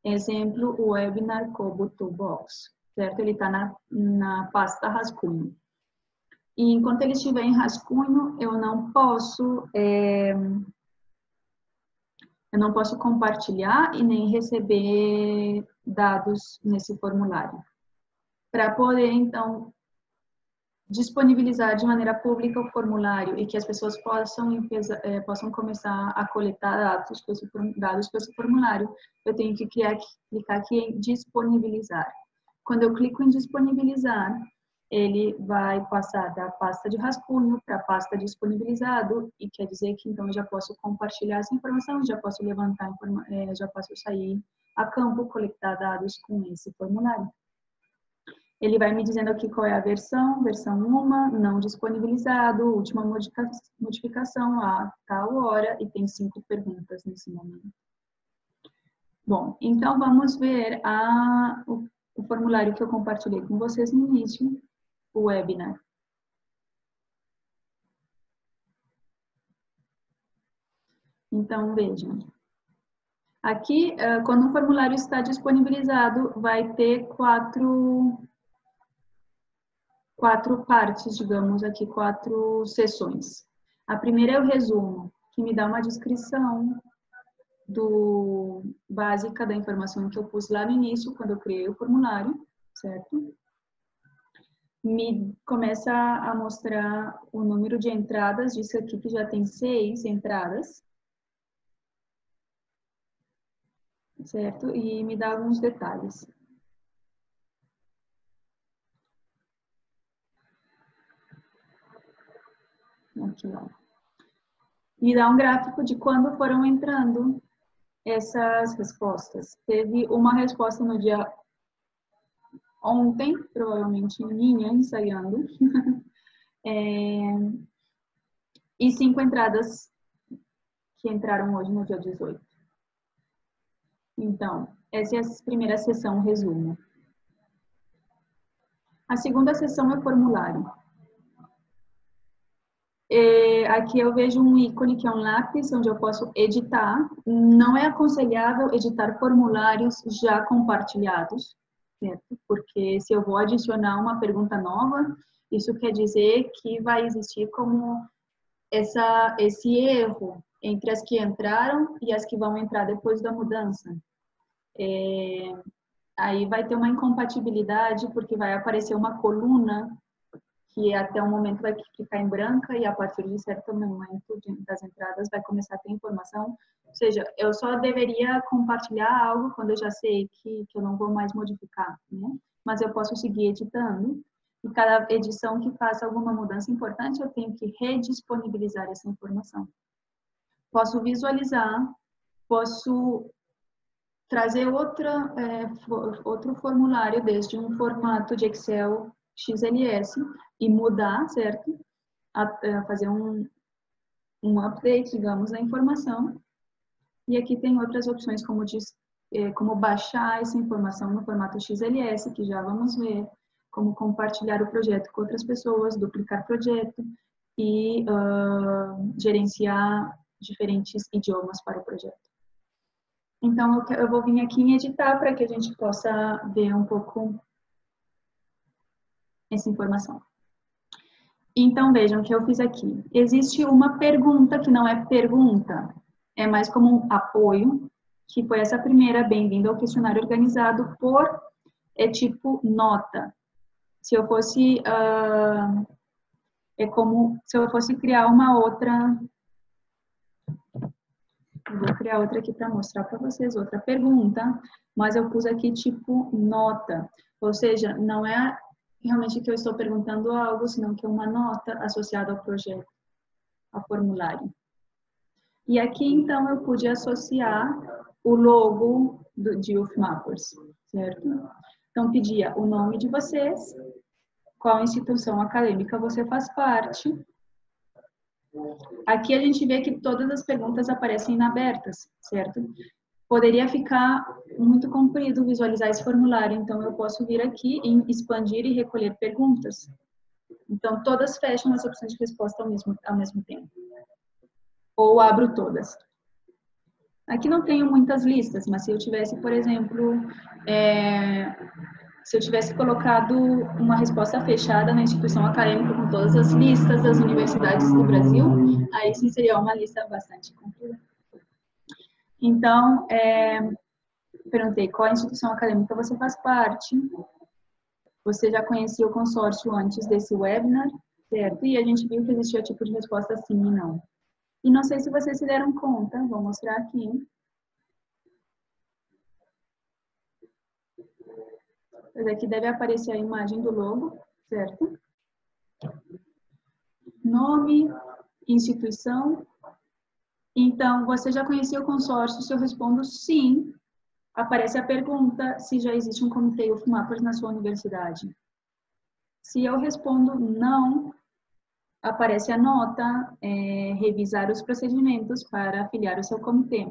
Exemplo, o Webinar Kobo Toolbox, certo? Ele está na pasta rascunho. E enquanto ele estiver em rascunho, eu não posso compartilhar e nem receber dados nesse formulário. Para poder, então, disponibilizar de maneira pública o formulário e que as pessoas possam começar a coletar dados com esse formulário, eu tenho que clicar aqui em disponibilizar. Quando eu clico em disponibilizar, ele vai passar da pasta de rascunho para a pasta disponibilizado, e quer dizer que então eu já posso compartilhar essa informação, já posso já posso sair a campo, coletar dados com esse formulário. Ele vai me dizendo aqui qual é a versão 1, não disponibilizado, última modificação a tal hora, e tem 5 perguntas nesse momento. Bom, então vamos ver o formulário que eu compartilhei com vocês no início, o webinar. Então, vejam. Aqui, quando o formulário está disponibilizado, vai ter quatro partes, digamos aqui, 4 sessões. A primeira é o resumo, que me dá uma descrição básica da informação que eu pus lá no início, quando eu criei o formulário, certo? Me começa a mostrar o número de entradas, disso aqui que já tem 6 entradas, certo? E me dá alguns detalhes. Aqui, ó. Me dá um gráfico de quando foram entrando essas respostas. Teve uma resposta no dia ontem, provavelmente minha, ensaiando, e 5 entradas que entraram hoje no dia 18. Então, essa é a primeira sessão, resumo. A segunda sessão é formulário. Aqui eu vejo um ícone que é um lápis, onde eu posso editar. Não é aconselhável editar formulários já compartilhados, certo? Porque se eu vou adicionar uma pergunta nova, isso quer dizer que vai existir como esse erro entre as que entraram e as que vão entrar depois da mudança. Aí vai ter uma incompatibilidade, porque vai aparecer uma coluna que até o momento vai ficar em branca, e a partir de certo momento das entradas vai começar a ter informação. Ou seja, eu só deveria compartilhar algo quando eu já sei que eu não vou mais modificar, né? Mas eu posso seguir editando, e cada edição que faça alguma mudança importante, eu tenho que redisponibilizar essa informação. Posso visualizar, posso trazer outro formulário desde um formato de Excel XLS e mudar, certo? Fazer um update, digamos, da informação. E aqui tem outras opções, como baixar essa informação no formato XLS, que já vamos ver, como compartilhar o projeto com outras pessoas, duplicar projeto e gerenciar diferentes idiomas para o projeto. Então, eu vou vir aqui em editar para que a gente possa ver um pouco essa informação. Então, vejam o que eu fiz aqui. Existe uma pergunta que não é pergunta, é mais como um apoio, que foi essa primeira, bem-vindo ao questionário organizado por, tipo nota. Se eu fosse, é como se eu fosse criar uma outra, eu vou criar outra aqui para mostrar para vocês, outra pergunta, mas eu pus aqui tipo nota, ou seja, não é realmente que eu estou perguntando algo, senão que é uma nota associada ao projeto, ao formulário. E aqui, então, eu pude associar o logo de UFMappers, certo? Então, pedia o nome de vocês, qual instituição acadêmica você faz parte. Aqui a gente vê que todas as perguntas aparecem abertas, certo? Poderia ficar muito comprido visualizar esse formulário, então eu posso vir aqui em expandir e recolher perguntas. Então, todas fecham as opções de resposta ao mesmo tempo. Ou abro todas. Aqui não tenho muitas listas, mas se eu tivesse, por exemplo, se eu tivesse colocado uma resposta fechada na instituição acadêmica com todas as listas das universidades do Brasil, aí sim seria uma lista bastante comprida. Então, perguntei qual instituição acadêmica você faz parte. Você já conhecia o consórcio antes desse webinar, certo? E a gente viu que existia tipo de resposta sim e não. E não sei se vocês se deram conta, vou mostrar aqui. Mas aqui deve aparecer a imagem do logo, certo? Nome, instituição. Então, você já conhecia o consórcio? Se eu respondo sim, aparece a pergunta se já existe um comitê UFMappers na sua universidade. Se eu respondo não, aparece a nota, revisar os procedimentos para afiliar o seu comitê.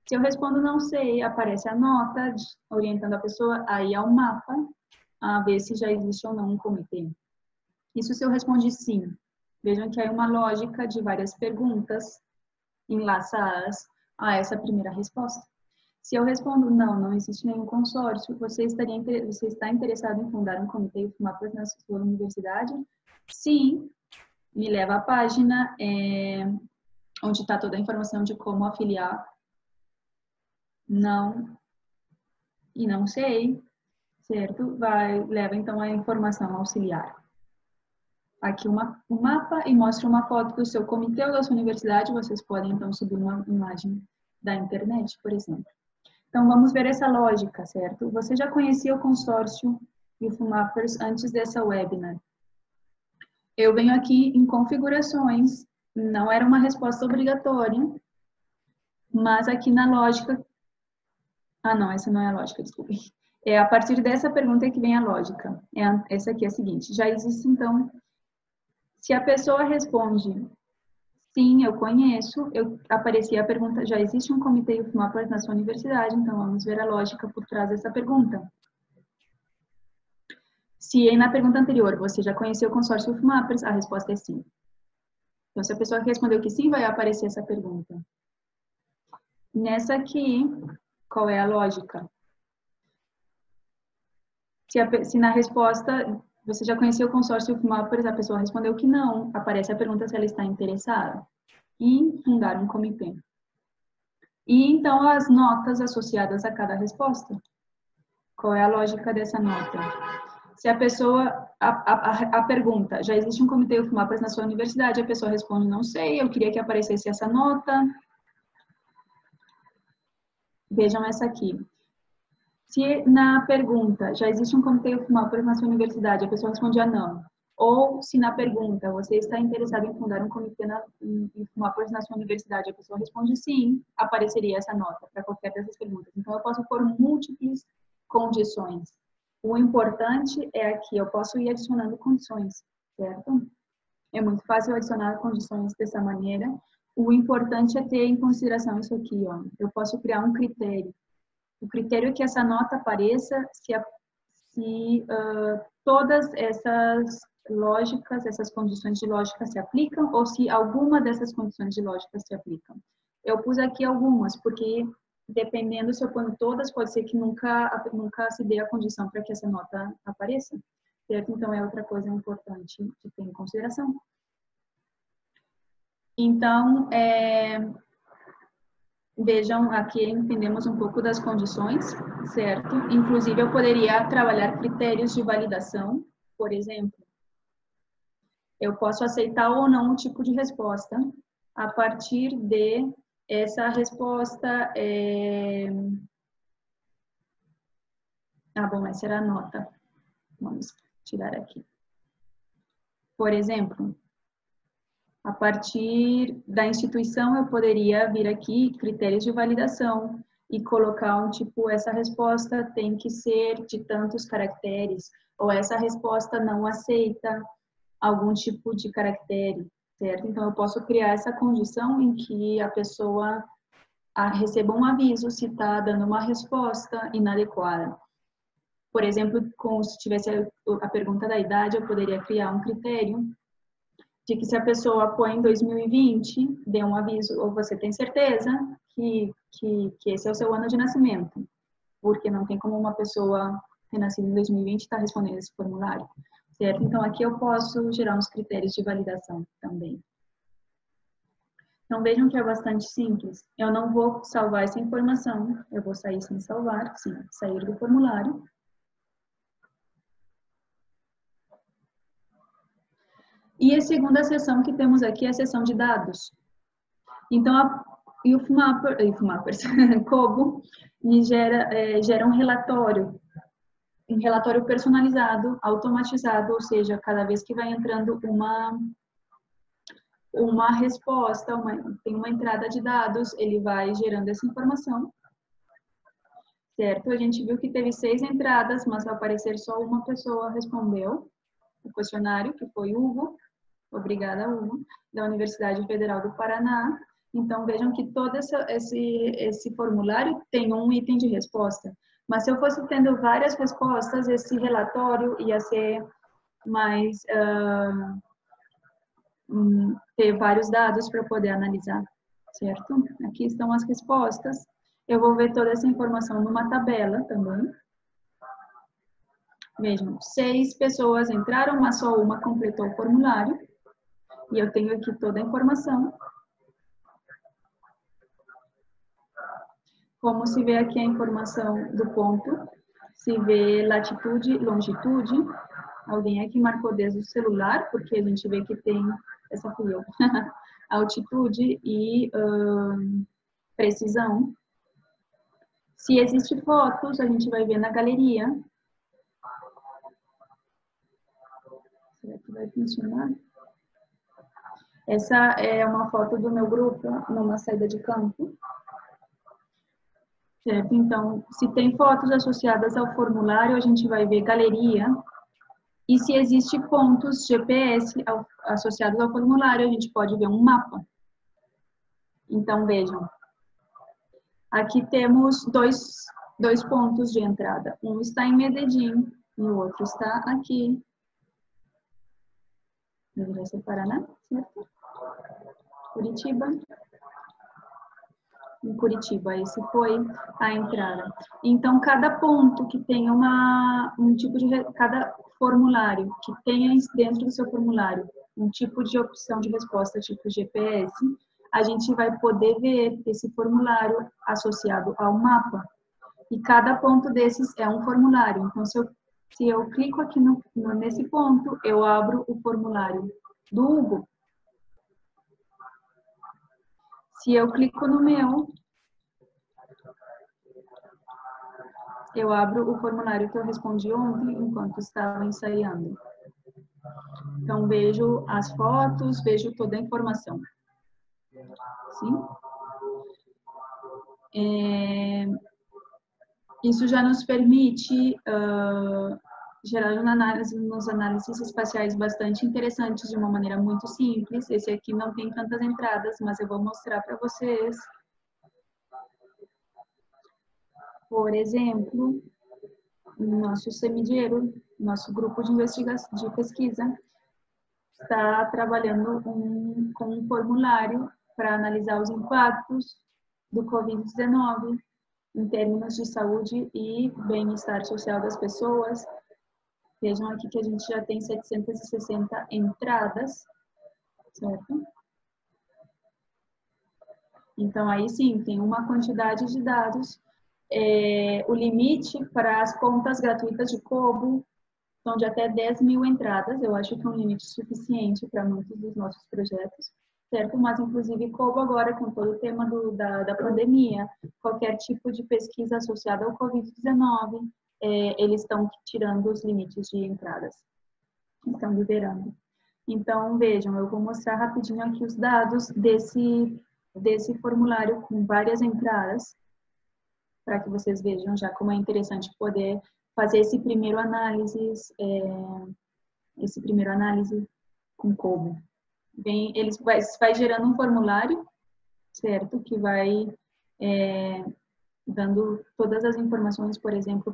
Se eu respondo não sei, aparece a nota orientando a pessoa a ir ao mapa, a ver se já existe ou não um comitê. Isso se eu respondi sim. Vejam que há uma lógica de várias perguntas enlaçadas a essa primeira resposta. Se eu respondo não, não existe nenhum consórcio, você está interessado em fundar um comitê UFMappers na sua universidade? Sim, me leva à página onde está toda a informação de como afiliar. Não, e não sei, certo? Leva então a informação auxiliar. Aqui um mapa e mostra uma foto do seu comitê ou da sua universidade. Vocês podem então subir uma imagem da internet, por exemplo. Então vamos ver essa lógica, certo? Você já conhecia o consórcio UFMappers antes dessa webinar? Eu venho aqui em configurações, não era uma resposta obrigatória, mas aqui na lógica... Ah, não, essa não é a lógica, desculpe. É a partir dessa pergunta que vem a lógica. Essa aqui é a seguinte, já existe então... Se a pessoa responde sim, eu conheço, aparecia a pergunta, já existe um comitê UFMappers na sua universidade, então vamos ver a lógica por trás dessa pergunta. Se na pergunta anterior você já conheceu o consórcio UFMappers, a resposta é sim. Então, se a pessoa respondeu que sim, vai aparecer essa pergunta. Nessa aqui, qual é a lógica? Se na resposta você já conheceu o consórcio UFMappers, a pessoa respondeu que não, aparece a pergunta se ela está interessada em fundar um comitê. E então as notas associadas a cada resposta. Qual é a lógica dessa nota? Se a pessoa, a pergunta, já existe um comitê UFMappers na sua universidade? A pessoa responde, não sei, eu queria que aparecesse essa nota. Vejam essa aqui. Se na pergunta, já existe um comitê UFMappers na sua universidade? A pessoa respondia não. Ou se na pergunta, você está interessado em fundar um comitê em uma coisa na sua universidade, a pessoa responde sim, apareceria essa nota para qualquer dessas perguntas. Então, eu posso pôr múltiplas condições. O importante é aqui, eu posso ir adicionando condições, certo? É muito fácil adicionar condições dessa maneira. O importante é ter em consideração isso aqui, ó. Eu posso criar um critério. O critério é que essa nota apareça se todas essas lógicas, essas condições de lógica se aplicam ou se alguma dessas condições de lógica se aplicam. Eu pus aqui algumas, porque dependendo se eu ponho todas, pode ser que nunca se dê a condição para que essa nota apareça, certo? Então, é outra coisa importante de ter em consideração. Então, vejam, aqui entendemos um pouco das condições, certo? Inclusive, eu poderia trabalhar critérios de validação, por exemplo. Eu posso aceitar ou não um tipo de resposta a partir de essa resposta. Ah, bom, essa era a nota. Vamos tirar aqui. Por exemplo, a partir da instituição, eu poderia vir aqui, critérios de validação, e colocar um tipo, essa resposta tem que ser de tantos caracteres, ou essa resposta não aceita algum tipo de caractere, certo? Então, eu posso criar essa condição em que a pessoa receba um aviso se está dando uma resposta inadequada. Por exemplo, se tivesse a pergunta da idade, eu poderia criar um critério de que se a pessoa põe em 2020, dê um aviso, ou você tem certeza que esse é o seu ano de nascimento, porque não tem como uma pessoa ter nascido em 2020 estar respondendo esse formulário, certo? Então, aqui eu posso gerar uns critérios de validação também. Então, vejam que é bastante simples. Eu não vou salvar essa informação, eu vou sair sem salvar, sim, sair do formulário. E a segunda seção que temos aqui é a seção de dados. Então, a Kobo gera um relatório personalizado, automatizado, ou seja, cada vez que vai entrando uma resposta, tem uma entrada de dados, ele vai gerando essa informação, certo? A gente viu que teve 6 entradas, mas ao parecer só uma pessoa respondeu o questionário, que foi Hugo. Obrigada, Hugo, da Universidade Federal do Paraná. Então, vejam que todo esse formulário tem um item de resposta. Mas se eu fosse tendo várias respostas, esse relatório ia ser mais... ter vários dados para poder analisar, certo? Aqui estão as respostas. Eu vou ver toda essa informação numa tabela também. Vejam, 6 pessoas entraram, mas só uma completou o formulário. E eu tenho aqui toda a informação. Como se vê aqui a informação do ponto, se vê latitude, longitude. Alguém aqui marcou desde o celular, porque a gente vê que tem, essa fui eu, altitude e precisão. Se existe fotos, a gente vai ver na galeria. Será que vai funcionar? Essa é uma foto do meu grupo, numa saída de campo. Certo? Então, se tem fotos associadas ao formulário, a gente vai ver galeria. E se existe pontos GPS associados ao formulário, a gente pode ver um mapa. Então, vejam. Aqui temos dois pontos de entrada. Um está em Medellín e o outro está aqui. Deveria ser Paraná, certo? Curitiba. Em Curitiba, esse foi a entrada. Então, cada ponto que tenha um tipo de... Cada formulário que tenha dentro do seu formulário um tipo de opção de resposta, tipo GPS, a gente vai poder ver esse formulário associado ao mapa. E cada ponto desses é um formulário. Então, se eu clico aqui nesse ponto, eu abro o formulário do Hugo. Se eu clico no meu, eu abro o formulário que eu respondi ontem, enquanto estava ensaiando. Então, vejo as fotos, vejo toda a informação. Sim? Isso já nos permite gerar nos análises espaciais bastante interessantes de uma maneira muito simples. Esse aqui não tem tantas entradas, mas eu vou mostrar para vocês. Por exemplo, nosso semidieiro, nosso grupo de investigação, de pesquisa, está trabalhando com um formulário para analisar os impactos do Covid-19 em termos de saúde e bem-estar social das pessoas. Vejam aqui que a gente já tem 760 entradas, certo? Então, aí sim, tem uma quantidade de dados. O limite para as contas gratuitas de Kobo são de até 10.000 entradas. Eu acho que é um limite suficiente para muitos dos nossos projetos, certo? Mas, inclusive, Kobo agora, com todo o tema da pandemia, qualquer tipo de pesquisa associada ao Covid-19, eles estão tirando os limites de entradas. Estão liberando. Então, vejam, eu vou mostrar rapidinho aqui os dados desse formulário com várias entradas, para que vocês vejam já como é interessante poder fazer esse primeiro análise com Kobo. Ele vai gerando um formulário, certo? Que vai dando todas as informações, por exemplo,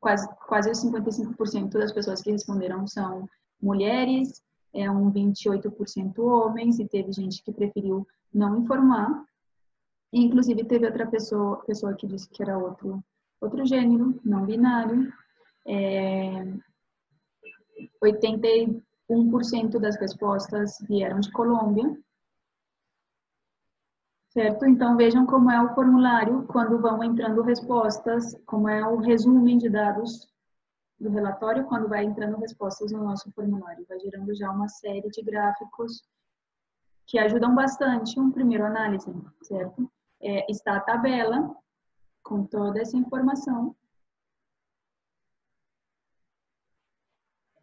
quase 55% das pessoas que responderam são mulheres, um 28% homens, e teve gente que preferiu não informar. Inclusive, teve outra pessoa que disse que era outro gênero, não binário. 81% das respostas vieram de Colômbia. Certo? Então, vejam como é o formulário quando vão entrando respostas, como é o resumo de dados do relatório quando vai entrando respostas no nosso formulário. Vai gerando já uma série de gráficos que ajudam bastante um primeiro análise, certo? Está a tabela com toda essa informação.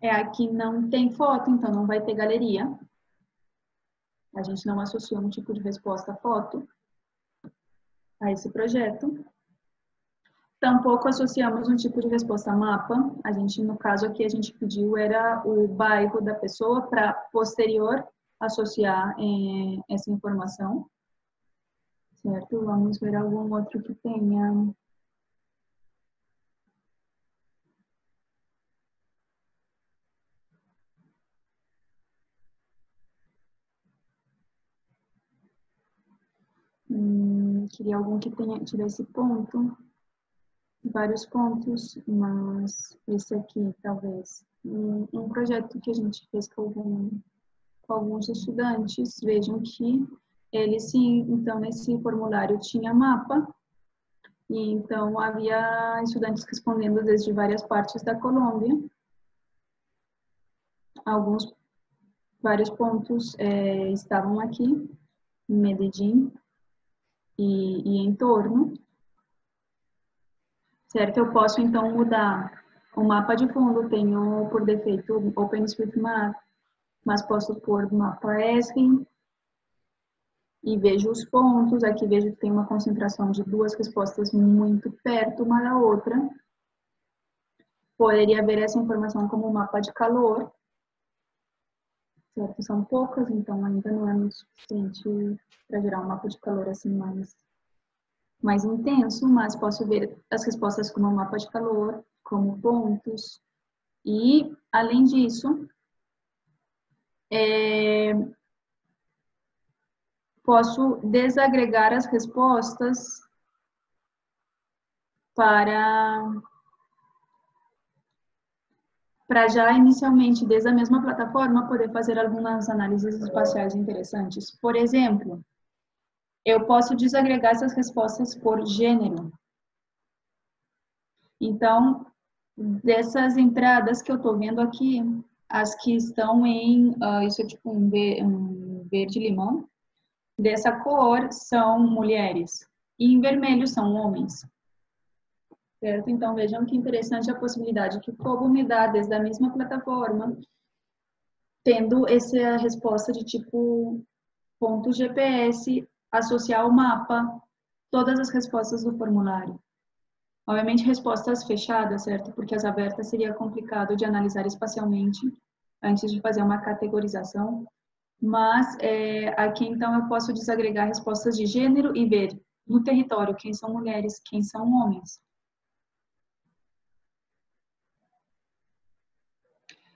Aqui não tem foto, então não vai ter galeria. A gente não associou um tipo de resposta foto a esse projeto. Tampouco associamos um tipo de resposta mapa. A gente, no caso aqui, a gente pediu era o bairro da pessoa para posterior associar essa informação. Certo? Vamos ver algum outro que tenha. Queria algum que tivesse ponto, vários pontos, mas esse aqui, talvez. Um projeto que a gente fez com alguns estudantes, vejam que eles sim, então nesse formulário tinha mapa, e então havia estudantes respondendo desde várias partes da Colômbia. Vários pontos estavam aqui, em Medellín e em torno. Certo? Eu posso então mudar o mapa de fundo, tenho por defeito OpenStreetMap, mas posso pôr mapa ESRI e vejo os pontos. Aqui vejo que tem uma concentração de duas respostas muito perto uma da outra. Poderia ver essa informação como mapa de calor. Certo? São poucas, então ainda não é muito suficiente para gerar um mapa de calor assim mais intenso, mas posso ver as respostas como um mapa de calor, como pontos. E, além disso, posso desagregar as respostas para já inicialmente, desde a mesma plataforma, poder fazer algumas análises espaciais interessantes. Por exemplo, eu posso desagregar essas respostas por gênero. Então, dessas entradas que eu estou vendo aqui, as que estão em, isso é tipo um verde-limão, dessa cor são mulheres, e em vermelho são homens. Certo? Então, vejam que interessante a possibilidade que o Kobo me dá, desde a mesma plataforma, tendo essa resposta de tipo ponto GPS, associar o mapa, todas as respostas do formulário. Obviamente, respostas fechadas, certo? Porque as abertas seria complicado de analisar espacialmente antes de fazer uma categorização. Mas aqui, então, eu posso desagregar respostas de gênero e ver no território quem são mulheres, quem são homens.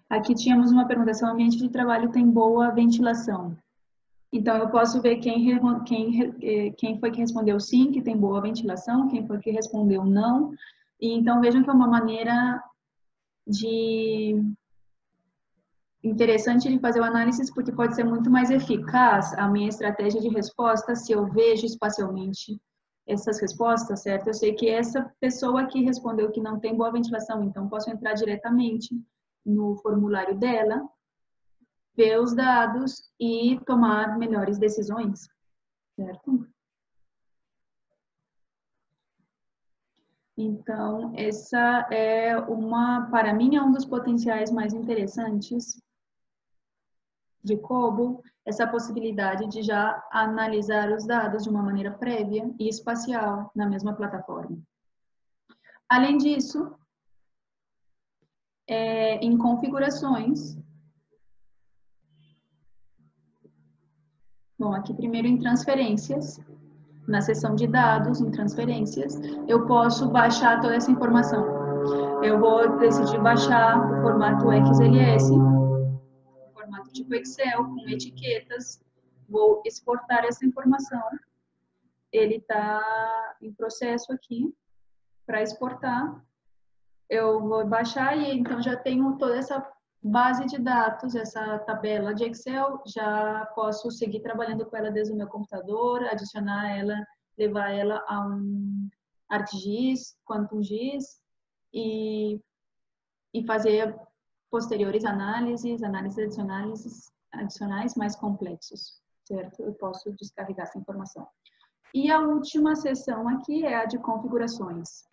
Aqui tínhamos uma pergunta: se o ambiente de trabalho tem boa ventilação? Então, eu posso ver quem foi que respondeu sim, que tem boa ventilação, quem foi que respondeu não. E, então, vejam que é uma maneira interessante de fazer o análise, porque pode ser muito mais eficaz a minha estratégia de resposta se eu vejo espacialmente essas respostas, certo? Eu sei que essa pessoa que respondeu que não tem boa ventilação, então posso entrar diretamente no formulário dela, ver os dados e tomar melhores decisões, certo? Então, essa é para mim, é um dos potenciais mais interessantes de Kobo, essa possibilidade de já analisar os dados de uma maneira prévia e espacial na mesma plataforma. Além disso, em configurações, bom, aqui primeiro em transferências, na seção de dados, em transferências, eu posso baixar toda essa informação. Eu vou decidir baixar o formato XLS, formato tipo Excel, com etiquetas, vou exportar essa informação. Ele está em processo aqui para exportar. Eu vou baixar e então já tenho toda essa base de dados, essa tabela de Excel, já posso seguir trabalhando com ela desde o meu computador, adicionar ela, levar ela a um ArcGIS, QuantumGIS e fazer posteriores análises adicionais mais complexos, certo? Eu posso descarregar essa informação. E a última seção aqui é a de configurações.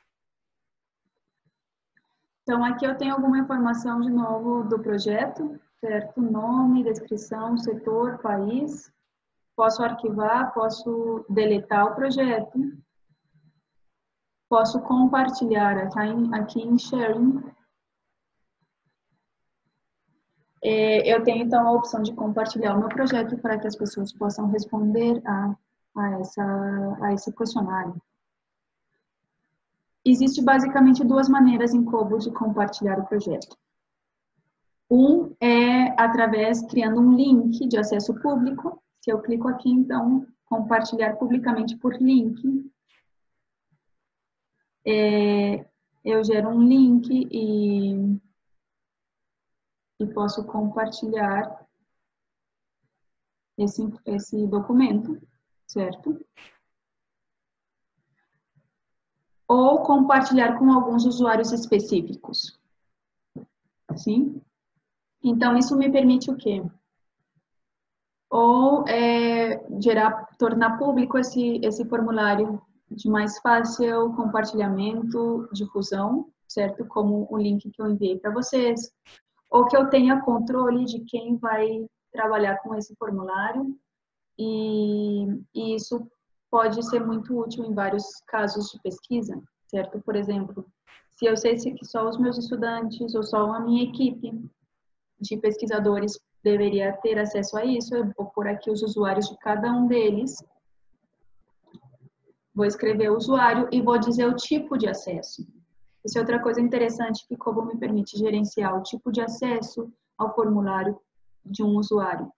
Então, aqui eu tenho alguma informação, de novo, do projeto, certo? Nome, descrição, setor, país. Posso arquivar, posso deletar o projeto. Posso compartilhar aqui em Sharing. Eu tenho, então, a opção de compartilhar o meu projeto para que as pessoas possam responder a esse questionário. Existe basicamente duas maneiras em Kobo de compartilhar o projeto. Um é criando um link de acesso público. Se eu clico aqui, então, compartilhar publicamente por link, eu gero um link e posso compartilhar esse documento, certo? Ou compartilhar com alguns usuários específicos. Sim? Então, isso me permite o quê? Ou tornar público esse formulário de mais fácil compartilhamento, difusão, certo? Como o link que eu enviei para vocês. Ou que eu tenha controle de quem vai trabalhar com esse formulário. E isso pode ser muito útil em vários casos de pesquisa, certo? Por exemplo, se eu sei que só os meus estudantes ou só a minha equipe de pesquisadores deveria ter acesso a isso, eu vou pôr aqui os usuários de cada um deles, vou escrever o usuário e vou dizer o tipo de acesso. Isso é outra coisa interessante que Kobo me permite gerenciar o tipo de acesso ao formulário de um usuário.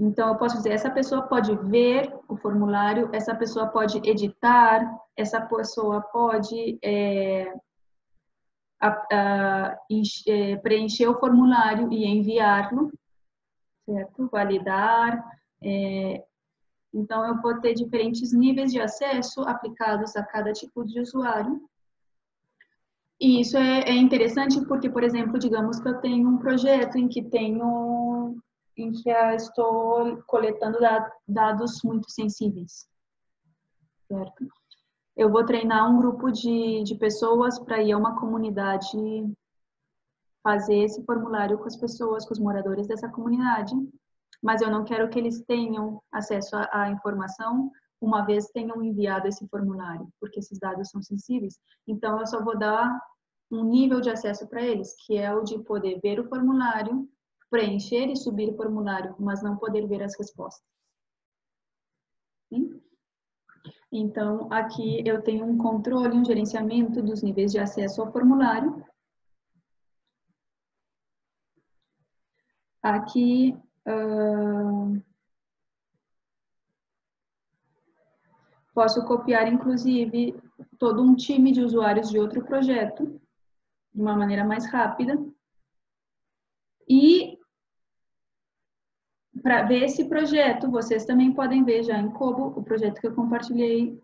Então, eu posso dizer, essa pessoa pode ver o formulário, essa pessoa pode editar, essa pessoa pode preencher o formulário e enviá-lo, certo? Validar. Então, eu vou ter diferentes níveis de acesso aplicados a cada tipo de usuário. E isso é interessante porque, por exemplo, digamos que eu tenho um projeto em que estou coletando dados muito sensíveis, certo? Eu vou treinar um grupo de pessoas para ir a uma comunidade fazer esse formulário com as pessoas, com os moradores dessa comunidade, mas eu não quero que eles tenham acesso à informação uma vez tenham enviado esse formulário, porque esses dados são sensíveis. Então, eu só vou dar um nível de acesso para eles, que é o de poder ver o formulário, preencher e subir o formulário, mas não poder ver as respostas. Sim? Então, aqui eu tenho um controle, um gerenciamento dos níveis de acesso ao formulário. Aqui, posso copiar, inclusive, todo um time de usuários de outro projeto, de uma maneira mais rápida. E, para ver esse projeto, vocês também podem ver já em Kobo, o projeto que eu compartilhei.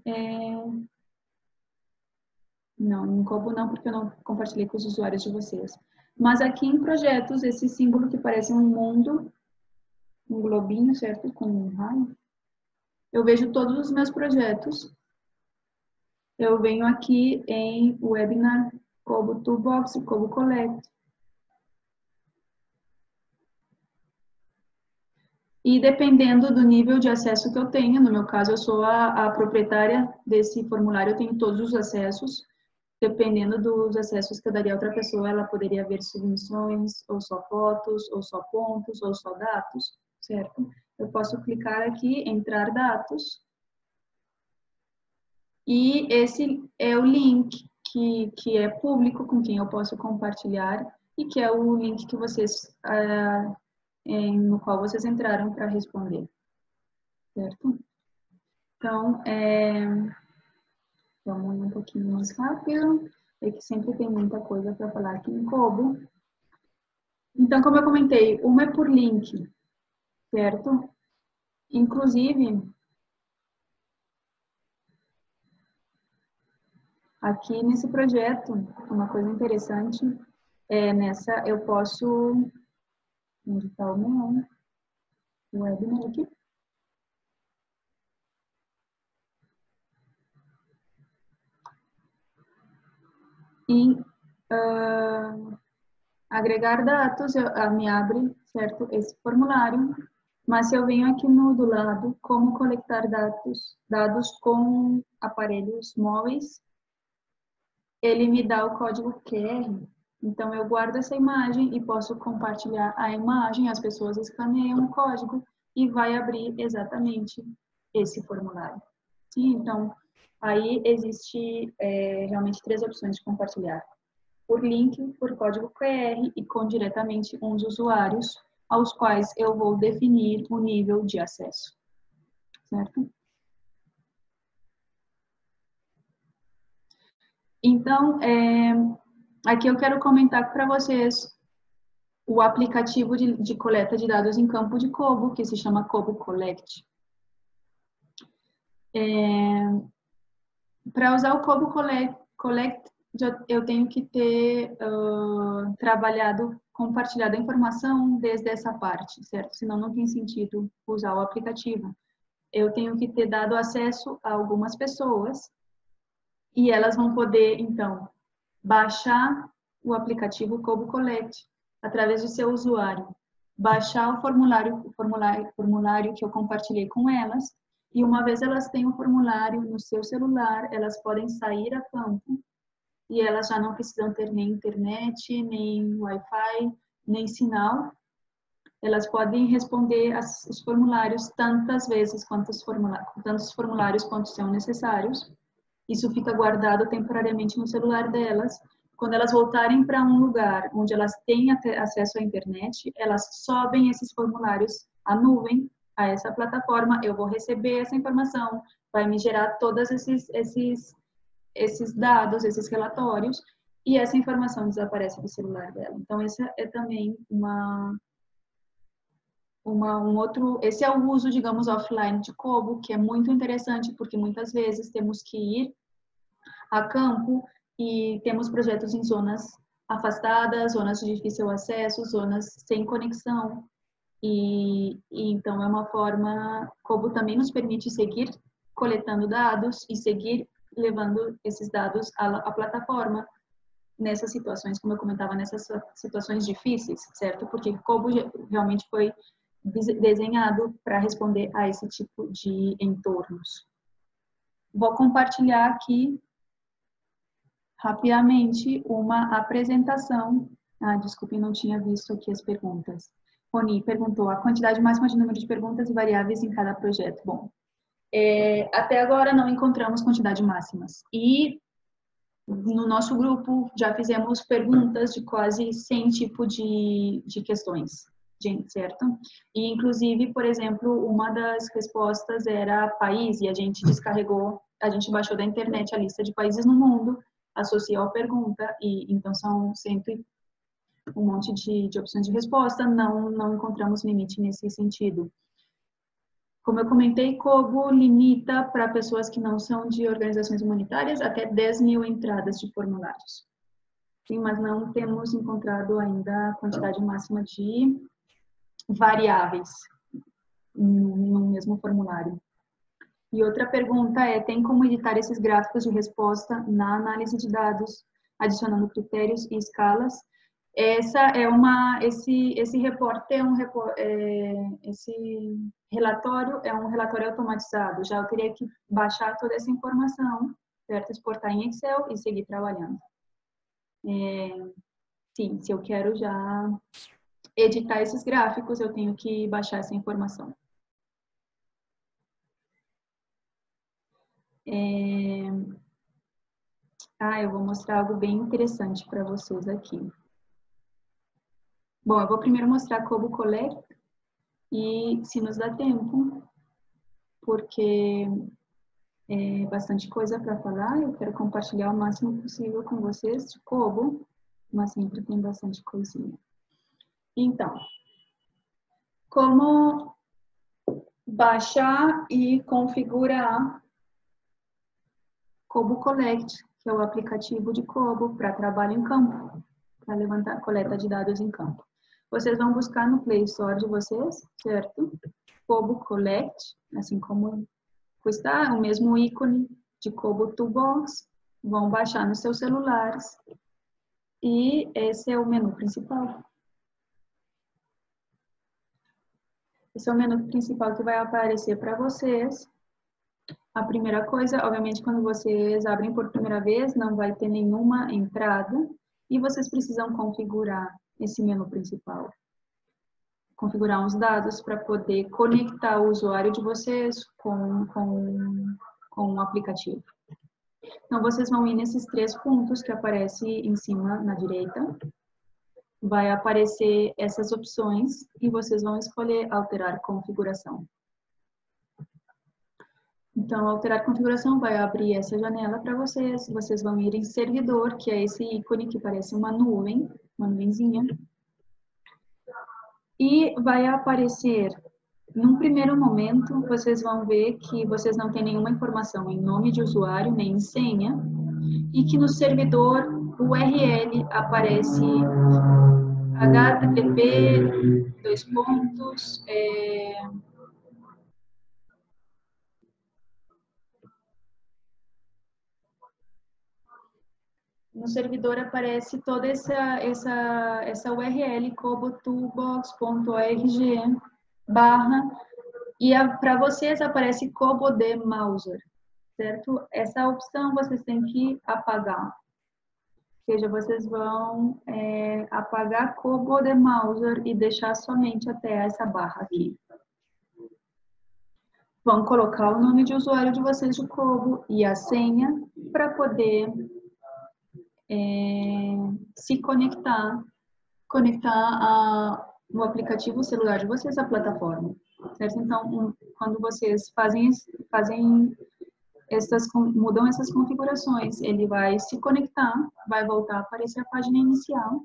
Não, em Kobo não, porque eu não compartilhei com os usuários de vocês. Mas aqui em projetos, esse símbolo que parece um mundo, um globinho, certo? Com um raio. Eu vejo todos os meus projetos. Eu venho aqui em Webinar, Kobo Toolbox e Kobo Collect. E dependendo do nível de acesso que eu tenho, no meu caso eu sou a proprietária desse formulário, eu tenho todos os acessos. Dependendo dos acessos que eu daria a outra pessoa, ela poderia ver submissões, ou só fotos, ou só pontos, ou só dados, certo? Eu posso clicar aqui, entrar dados. E esse é o link que é público, com quem eu posso compartilhar, e que é o link que vocês, no qual vocês entraram para responder, certo? Então, vamos um pouquinho mais rápido, é que sempre tem muita coisa para falar aqui em Kobo. Então, como eu comentei, uma é por link, certo? Inclusive, aqui nesse projeto, uma coisa interessante nessa eu posso... Onde está o meu webinar aqui? E agregar dados, me abre, certo, esse formulário. Mas se eu venho aqui do lado, como coletar dados com aparelhos móveis, ele me dá o código QR. Então, eu guardo essa imagem e posso compartilhar a imagem, as pessoas escaneiam o código e vai abrir exatamente esse formulário. Sim, então, aí existe realmente 3 opções de compartilhar. Por link, por código QR e com diretamente uns usuários aos quais eu vou definir o nível de acesso, certo? Então, aqui eu quero comentar para vocês o aplicativo de coleta de dados em campo de Kobo, que se chama Kobo Collect. Para usar o Kobo Collect, eu tenho que ter trabalhado, compartilhado a informação desde essa parte, certo? Senão não tem sentido usar o aplicativo. Eu tenho que ter dado acesso a algumas pessoas e elas vão poder, então, baixar o aplicativo Kobo Collect através do seu usuário, baixar o formulário que eu compartilhei com elas, e uma vez elas têm o formulário no seu celular, elas podem sair a campo e elas já não precisam ter nem internet, nem Wi-Fi, nem sinal. Elas podem responder os formulários tantas vezes tantos formulários quanto são necessários. Isso fica guardado temporariamente no celular delas. Quando elas voltarem para um lugar onde elas têm acesso à internet, elas sobem esses formulários à nuvem, a essa plataforma. Eu vou receber essa informação, vai me gerar todos esses dados, esses relatórios, e essa informação desaparece do celular dela. Então, essa é também esse é o uso, digamos, offline de Kobo, que é muito interessante, porque muitas vezes temos que ir a campo e temos projetos em zonas afastadas, zonas de difícil acesso, zonas sem conexão. E então é uma forma, Kobo também nos permite seguir coletando dados e seguir levando esses dados à plataforma nessas situações, como eu comentava, nessas situações difíceis, certo? Porque Kobo realmente foi desenhado para responder a esse tipo de entornos. Vou compartilhar aqui rapidamente uma apresentação. Desculpe, não tinha visto aqui as perguntas. Roni perguntou a quantidade máxima de número de perguntas e variáveis em cada projeto. Bom, até agora não encontramos quantidade máximas. E no nosso grupo já fizemos perguntas de quase 100 tipos de questões, certo? E inclusive, por exemplo, uma das respostas era país e a gente descarregou, a gente baixou da internet a lista de países no mundo, associou a pergunta e então são um monte de opções de resposta, não encontramos limite nesse sentido. Como eu comentei, Kobo limita para pessoas que não são de organizações humanitárias até 10 mil entradas de formulários. Sim, mas não temos encontrado ainda a quantidade máxima de variáveis no mesmo formulário. E outra pergunta tem como editar esses gráficos de resposta na análise de dados, adicionando critérios e escalas? Esse relatório é um relatório automatizado. Já eu teria que baixar toda essa informação, certo? Exportar em Excel e seguir trabalhando. Sim, se eu quero já editar esses gráficos, eu tenho que baixar essa informação. Eu vou mostrar algo bem interessante para vocês aqui. Bom, eu vou primeiro mostrar Kobo Collect e se nos dá tempo, porque é bastante coisa para falar, eu quero compartilhar o máximo possível com vocês de Kobo, mas sempre tem bastante coisinha. Então, como baixar e configurar Kobo Collect, que é o aplicativo de Kobo para trabalho em campo, para levantar coleta de dados em campo. Vocês vão buscar no Play Store de vocês, certo? Kobo Collect, assim como está o mesmo ícone de Kobo Toolbox, vão baixar nos seus celulares e esse é o menu principal. Esse é o menu principal que vai aparecer para vocês. A primeira coisa, obviamente, quando vocês abrem por primeira vez, não vai ter nenhuma entrada e vocês precisam configurar esse menu principal. Configurar uns dados para poder conectar o usuário de vocês com o aplicativo. Então, vocês vão ir nesses 3 pontos que aparecem em cima na direita. Vai aparecer essas opções e vocês vão escolher alterar configuração. Então, alterar configuração vai abrir essa janela para vocês. Vocês vão ir em servidor, que é esse ícone que parece uma nuvem, uma nuvenzinha. E vai aparecer, num primeiro momento, vocês vão ver que vocês não têm nenhuma informação em nome de usuário, nem em senha, e que no servidor o URL aparece http, no servidor aparece toda essa URL, kobotoolbox.org / e para vocês aparece KoboDemauser, certo? Essa opção vocês têm que apagar. Ou seja, vocês vão apagar KoboDemauser e deixar somente até essa barra aqui. Vão colocar o nome de usuário de vocês de Kobo e a senha para poder se conectar no aplicativo celular de vocês à plataforma, certo? Então, quando vocês mudam essas configurações, ele vai se conectar, vai voltar a aparecer a página inicial,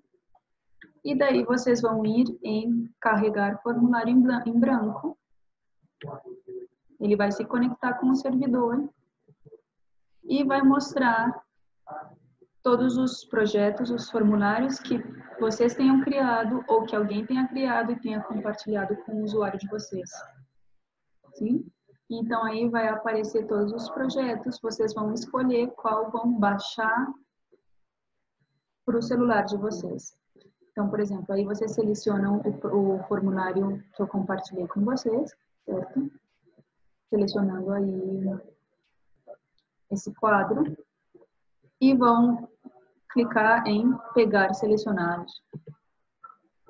e daí vocês vão ir em carregar formulário em branco, ele vai se conectar com o servidor e vai mostrar todos os projetos, os formulários que vocês tenham criado ou que alguém tenha criado e tenha compartilhado com o usuário de vocês. Sim? Então, aí vai aparecer todos os projetos, vocês vão escolher qual vão baixar para o celular de vocês. Então, por exemplo, aí vocês selecionam o formulário que eu compartilhei com vocês, certo? Selecionando aí esse quadro e vão clicar em pegar selecionados.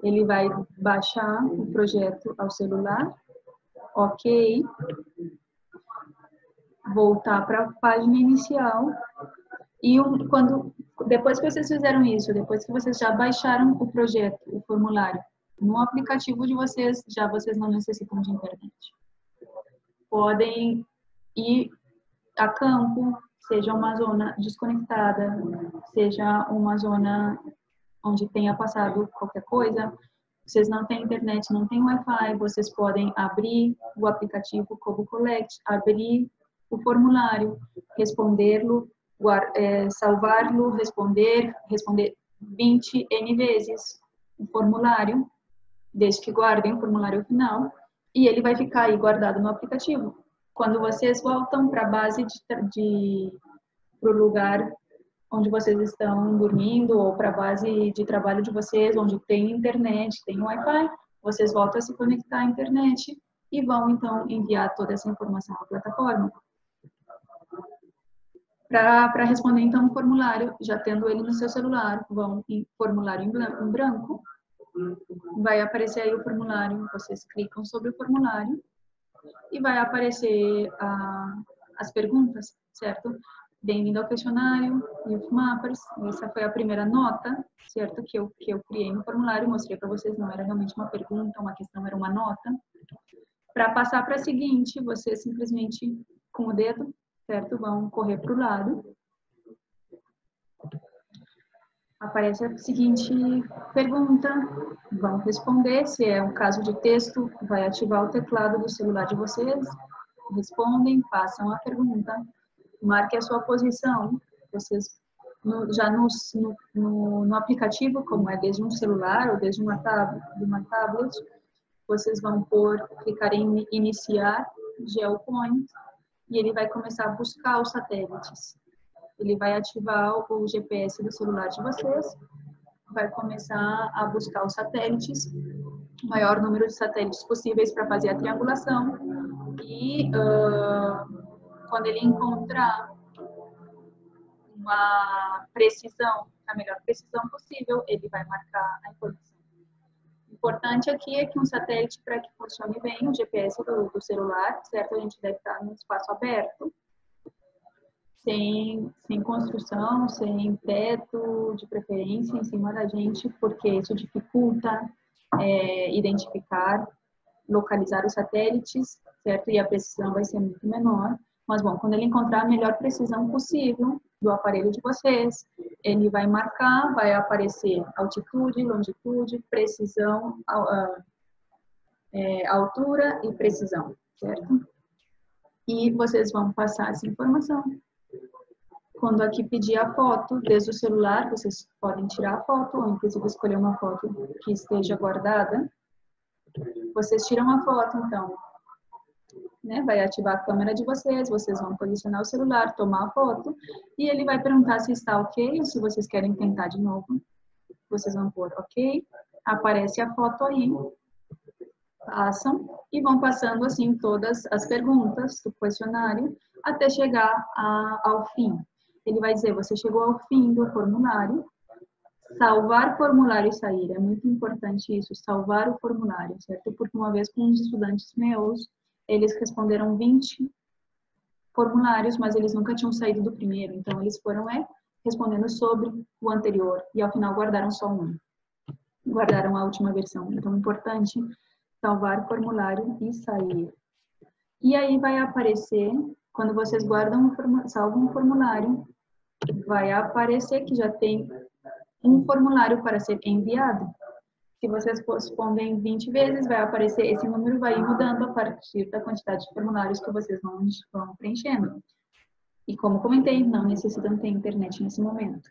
Ele vai baixar o projeto ao celular, ok, voltar para a página inicial e depois que vocês fizeram isso, depois que vocês já baixaram o projeto, o formulário, no aplicativo de vocês, já vocês não necessitam de internet. Podem ir a campo, seja uma zona desconectada, seja uma zona onde tenha passado qualquer coisa, vocês não têm internet, não têm Wi-Fi, vocês podem abrir o aplicativo Kobo Collect, abrir o formulário, respondê-lo, salvá-lo, responder 20 N vezes o formulário, desde que guardem o formulário final, e ele vai ficar aí guardado no aplicativo. Quando vocês voltam para a base para o lugar onde vocês estão dormindo ou para a base de trabalho de vocês, onde tem internet, tem Wi-Fi, vocês voltam a se conectar à internet e vão, então, enviar toda essa informação à plataforma. Para responder, então, o formulário, já tendo ele no seu celular, vão em formulário em branco, vai aparecer aí o formulário, vocês clicam sobre o formulário e vai aparecer as perguntas, certo? Bem-vindo ao questionário, Youth Mappers. Essa foi a primeira nota, certo? Que eu criei no formulário, mostrei para vocês, não era realmente uma pergunta, uma questão, era uma nota. Para passar para a seguinte, vocês simplesmente, com o dedo, certo? Vão correr para o lado. Aparece a seguinte pergunta, vão responder. Se é um caso de texto, vai ativar o teclado do celular de vocês, respondem, passam a pergunta. Marque a sua posição, vocês já no aplicativo, como é desde um celular ou desde uma tablet, vocês vão clicar em iniciar GeoPoint e ele vai começar a buscar os satélites. Ele vai ativar o GPS do celular de vocês, vai começar a buscar os satélites, o maior número de satélites possíveis para fazer a triangulação e quando ele encontrar uma precisão, a melhor precisão possível, ele vai marcar a informação. O importante aqui é que um satélite, para que funcione bem, o GPS do celular, certo? A gente deve estar num espaço aberto, sem construção, sem teto, de preferência, em cima da gente, porque isso dificulta identificar, localizar os satélites, certo? E a precisão vai ser muito menor. Mas, bom, quando ele encontrar a melhor precisão possível do aparelho de vocês, ele vai marcar, vai aparecer altitude, longitude, precisão, altura e precisão, certo? E vocês vão passar essa informação. Quando aqui pedir a foto, desde o celular, vocês podem tirar a foto, ou inclusive escolher uma foto que esteja guardada. Vocês tiram a foto, então, né? Vai ativar a câmera de vocês, vocês vão posicionar o celular, tomar a foto, e ele vai perguntar se está ok, ou se vocês querem tentar de novo. Vocês vão pôr ok, aparece a foto aí, passam, e vão passando assim todas as perguntas do questionário, até chegar ao fim. Ele vai dizer, você chegou ao fim do formulário, salvar formulário e sair. É muito importante isso, salvar o formulário, certo? Porque uma vez com uns estudantes meus, eles responderam 20 formulários, mas eles nunca tinham saído do primeiro. Então, eles foram respondendo sobre o anterior. E, ao final, guardaram só um. Guardaram a última versão. Então, é importante salvar formulário e sair. E aí vai aparecer, quando vocês salvam um formulário, vai aparecer que já tem um formulário para ser enviado. Se vocês respondem 20 vezes, vai aparecer, esse número vai ir mudando a partir da quantidade de formulários que vocês vão preenchendo. E como comentei, não necessitam ter internet nesse momento.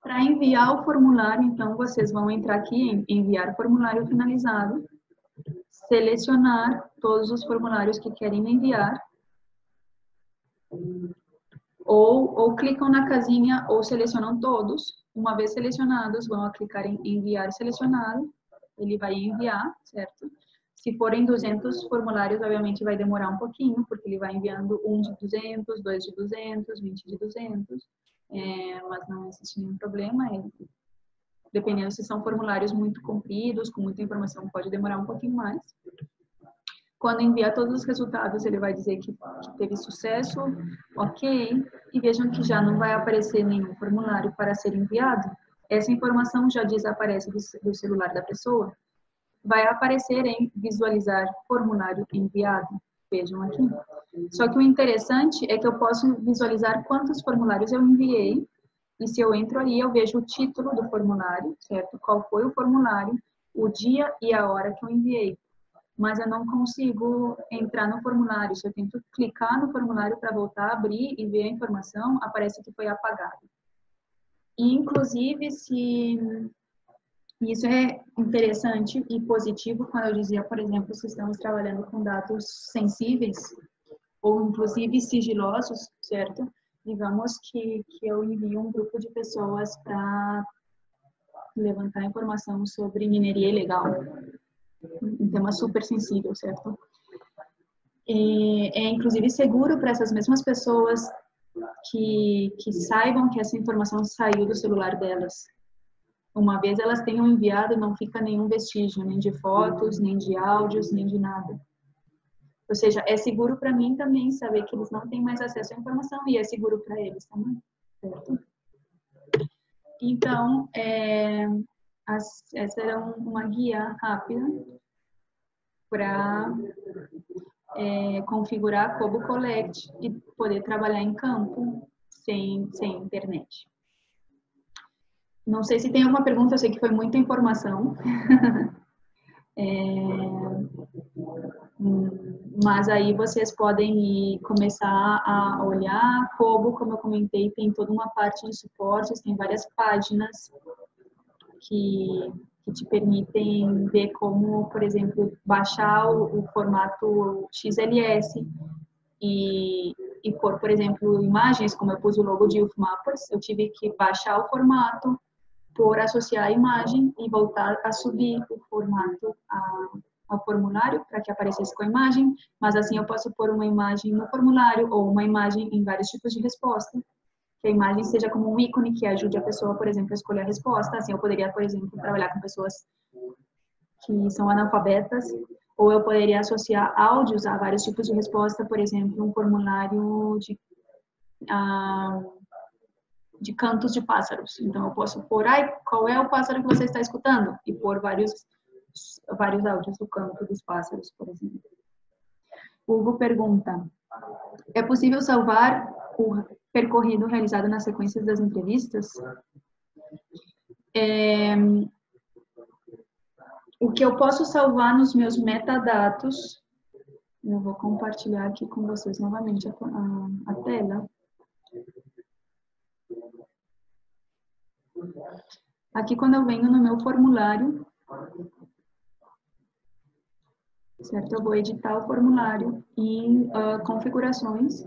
Para enviar o formulário, então, vocês vão entrar aqui em enviar formulário finalizado, selecionar todos os formulários que querem enviar, ou clicam na casinha ou selecionam todos. Uma vez selecionados, vão clicar em enviar selecionado, ele vai enviar, certo? Se forem 200 formulários, obviamente vai demorar um pouquinho, porque ele vai enviando um de 200, 2 de 200, 20 de 200, mas não existe nenhum problema. Dependendo se são formulários muito compridos, com muita informação, pode demorar um pouquinho mais. Quando enviar todos os resultados, ele vai dizer que teve sucesso, ok, e vejam que já não vai aparecer nenhum formulário para ser enviado. Essa informação já desaparece do celular da pessoa. Vai aparecer em visualizar formulário enviado. Vejam aqui. Só que o interessante é que eu posso visualizar quantos formulários eu enviei, e se eu entro ali, eu vejo o título do formulário, certo? Qual foi o formulário, o dia e a hora que eu enviei. Mas eu não consigo entrar no formulário. Se eu tento clicar no formulário para voltar a abrir e ver a informação, aparece que foi apagado. E, inclusive, isso é interessante e positivo quando eu dizia, por exemplo, se estamos trabalhando com dados sensíveis ou, inclusive, sigilosos, certo? Digamos que eu envio um grupo de pessoas para levantar informação sobre mineria ilegal. Um tema super sensível, certo? É inclusive seguro para essas mesmas pessoas que saibam que essa informação saiu do celular delas. Uma vez elas tenham enviado, não fica nenhum vestígio, nem de fotos, nem de áudios, nem de nada. Ou seja, é seguro para mim também saber que eles não têm mais acesso à informação e é seguro para eles também, certo? Então, essa era uma guia rápida para configurar a Kobo Collect e poder trabalhar em campo sem internet. Não sei se tem alguma pergunta, eu sei que foi muita informação. Mas aí vocês podem começar a olhar. Kobo, como eu comentei, tem toda uma parte de suportes, tem várias páginas que te permitem ver como, por exemplo, baixar o formato XLS e pôr, por exemplo, imagens, como eu pus o logo de UFMappers, eu tive que baixar o formato, associar a imagem e voltar a subir o formato ao formulário para que aparecesse com a imagem, mas assim eu posso pôr uma imagem no formulário ou uma imagem em vários tipos de resposta, que a imagem seja como um ícone que ajude a pessoa, por exemplo, a escolher a resposta. Assim eu poderia, por exemplo, trabalhar com pessoas que são analfabetas, ou eu poderia associar áudios a vários tipos de resposta, por exemplo, um formulário de cantos de pássaros. Então, eu posso pôr, qual é o pássaro que você está escutando? E pôr vários áudios do canto dos pássaros, por exemplo. O Hugo pergunta, é possível salvar o percorrido realizado nas sequências das entrevistas? O que eu posso salvar nos meus metadados, eu vou compartilhar aqui com vocês novamente a tela. Aqui, quando eu venho no meu formulário, certo? Eu vou editar o formulário em configurações.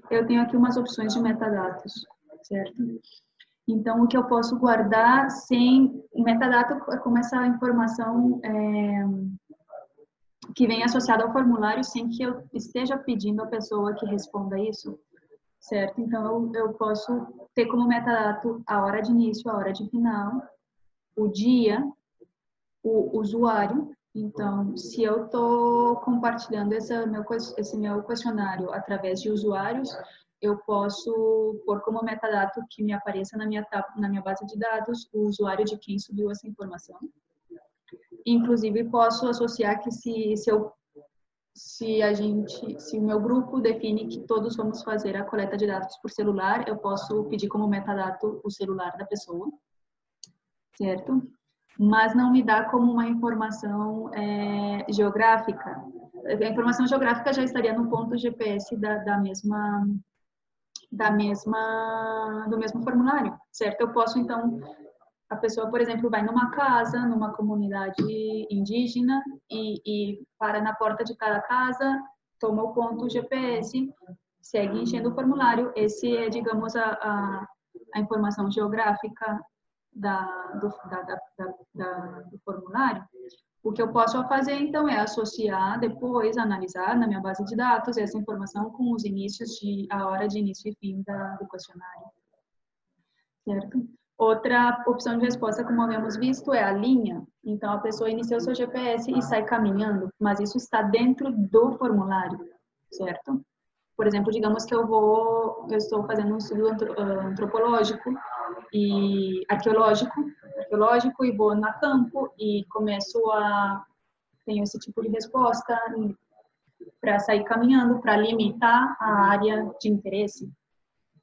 Eu tenho aqui umas opções de metadados, certo? Então, o que eu posso guardar sem... Metadado é como essa informação que vem associada ao formulário sem que eu esteja pedindo à pessoa que responda isso, certo? Então, eu posso ter como metadado a hora de início, a hora de final, o dia, o usuário. Então, se eu estou compartilhando esse meu questionário através de usuários, eu posso pôr como metadado que me apareça na minha base de dados o usuário de quem subiu essa informação. Inclusive, posso associar que se o meu grupo define que todos vamos fazer a coleta de dados por celular, eu posso pedir como metadado o celular da pessoa, certo? Mas não me dá como uma informação geográfica. A informação geográfica já estaria no ponto GPS do mesmo formulário, certo? Eu posso, então, a pessoa, por exemplo, vai numa casa, numa comunidade indígena e para na porta de cada casa, toma o ponto GPS segue enchendo o formulário. Esse é, digamos, a informação geográfica do formulário. O que eu posso fazer, então, é associar depois, analisar na minha base de dados essa informação com os inícios a hora de início e fim do questionário. Certo? Outra opção de resposta, como havíamos visto, é a linha. Então, a pessoa inicia o seu GPS e sai caminhando, mas isso está dentro do formulário, certo? Por exemplo, digamos que eu estou fazendo um estudo antropológico e arqueológico e vou na campo e tenho esse tipo de resposta para sair caminhando, para limitar a área de interesse.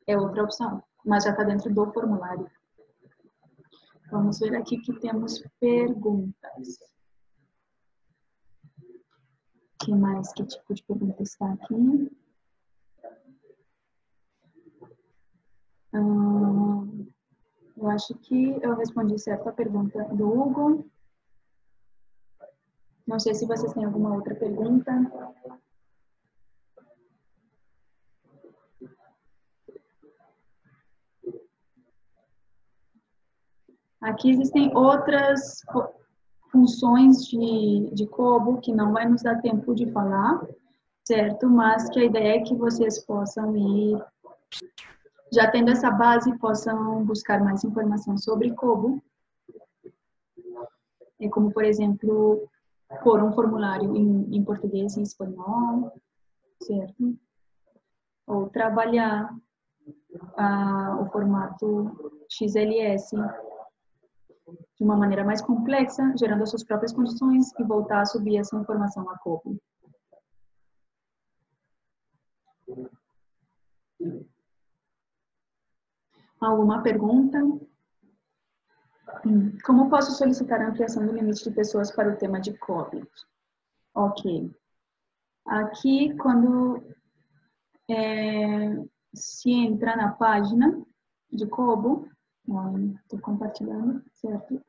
É outra opção, mas já está dentro do formulário. Vamos ver aqui que temos perguntas. Que mais? Que tipo de pergunta está aqui? Eu acho que eu respondi certo a pergunta do Hugo. Não sei se vocês têm alguma outra pergunta. Aqui existem outras funções de Kobo que não vai nos dar tempo de falar, certo? Mas que a ideia é que vocês possam ir, já tendo essa base, possam buscar mais informação sobre Kobo. É como, por exemplo, pôr um formulário em português e espanhol, certo? Ou trabalhar o formato XLS de uma maneira mais complexa, gerando as suas próprias condições e voltar a subir essa informação a Kobo. Alguma pergunta? Como posso solicitar a ampliação do limite de pessoas para o tema de COVID? Ok. Aqui, quando se entra na página de Kobo, estou compartilhando, certo?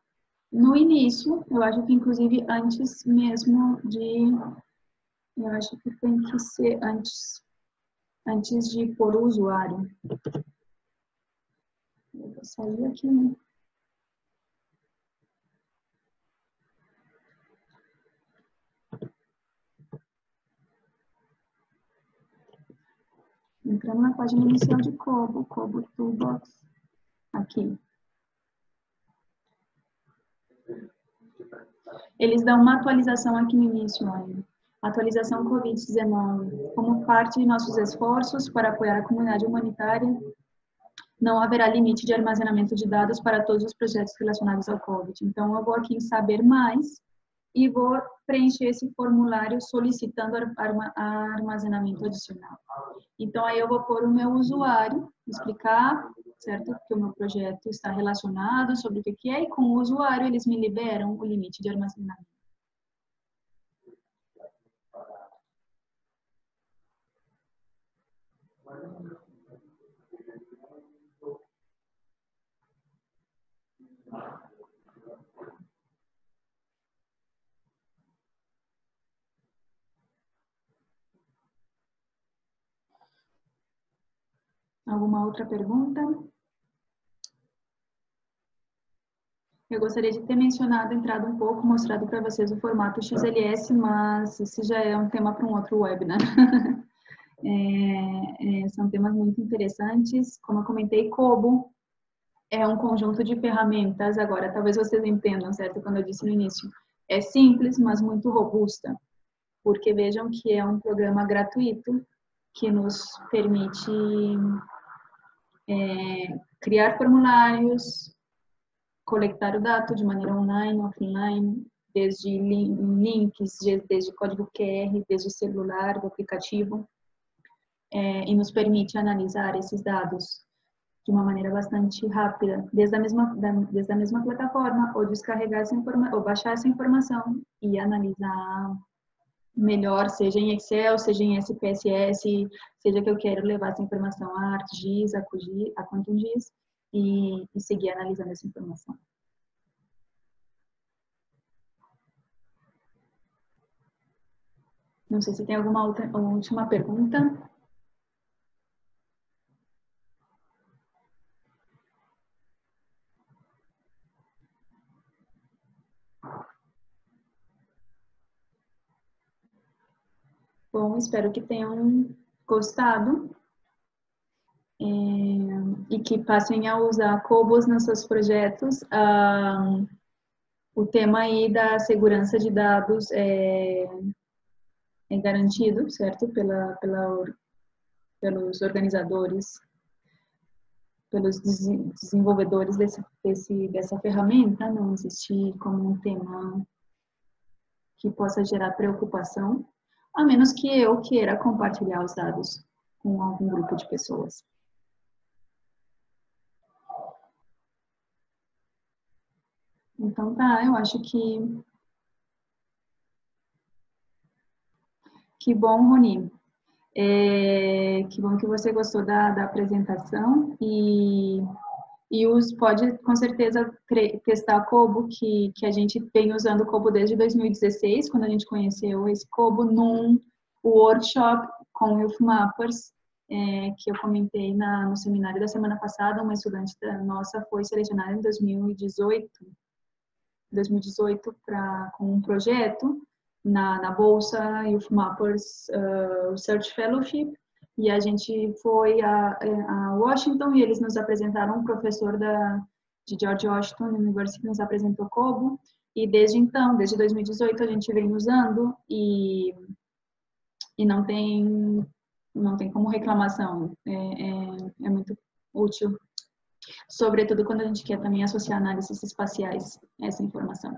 No início, eu acho que inclusive antes mesmo eu acho que tem que ser antes de pôr o usuário. Eu vou sair aqui, né? Entrando na página inicial de Kobo Toolbox, aqui. Eles dão uma atualização aqui no início, olha. Atualização Covid-19. Como parte de nossos esforços para apoiar a comunidade humanitária, não haverá limite de armazenamento de dados para todos os projetos relacionados ao Covid. Então, eu vou aqui em saber mais e vou preencher esse formulário solicitando armazenamento adicional. Então, aí eu vou pôr o meu usuário, explicar, certo? Que o meu projeto está relacionado, sobre o que é, e com o usuário eles me liberam o limite de armazenamento. Alguma outra pergunta? Eu gostaria de ter mencionado, entrado um pouco, mostrado para vocês o formato XLS, mas esse já é um tema para um outro webinar. São temas muito interessantes. Como eu comentei, Kobo é um conjunto de ferramentas. Agora, talvez vocês entendam, certo? Quando eu disse no início, é simples, mas muito robusta, porque vejam que é um programa gratuito que nos permite criar formulários, coletar o dado de maneira online, offline, desde links, desde código QR, desde celular, do aplicativo, e nos permite analisar esses dados de uma maneira bastante rápida, desde a mesma plataforma, ou descarregar essa informação, ou baixar essa informação e analisar melhor, seja em Excel, seja em SPSS, seja que eu quero levar essa informação a ArcGIS, a QuantumGIS, e seguir analisando essa informação. Não sei se tem alguma última pergunta. Bom, espero que tenham gostado e que passem a usar Cobos nos seus projetos. O tema aí da segurança de dados é garantido, certo? Pelos organizadores, pelos desenvolvedores dessa ferramenta, não existe como um tema que possa gerar preocupação, a menos que eu queira compartilhar os dados com algum grupo de pessoas. Então tá, eu acho que bom, Roni. Que bom que você gostou da apresentação e pode com certeza testar Kobo, que a gente vem usando Kobo desde 2016, quando a gente conheceu esse Kobo num workshop com o Youth Mappers, que eu comentei no seminário da semana passada. Uma estudante nossa foi selecionada em 2018 com um projeto na bolsa Youth Mappers Research Fellowship, e a gente foi a Washington e eles nos apresentaram um professor de George Washington University, que nos apresentou Kobo, e desde então, desde 2018, a gente vem usando e não tem como reclamação, é muito útil, sobretudo quando a gente quer também associar análises espaciais a essa informação.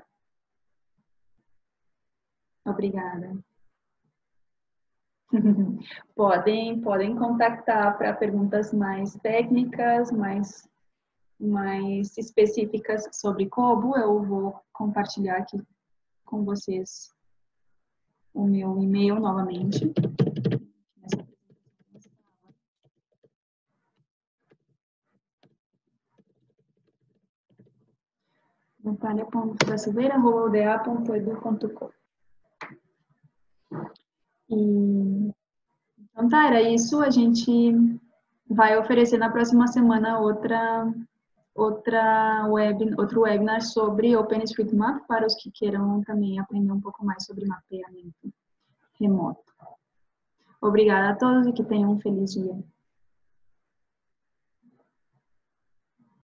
Obrigada. Podem contactar para perguntas mais técnicas, mais específicas sobre Kobo. Eu vou compartilhar aqui com vocês o meu e-mail novamente. natalia.silveira@uda.edu.com. Então tá, era isso. A gente vai oferecer na próxima semana outro webinar sobre OpenStreetMap para os que queiram também aprender um pouco mais sobre mapeamento remoto. Obrigada a todos e que tenham um feliz dia.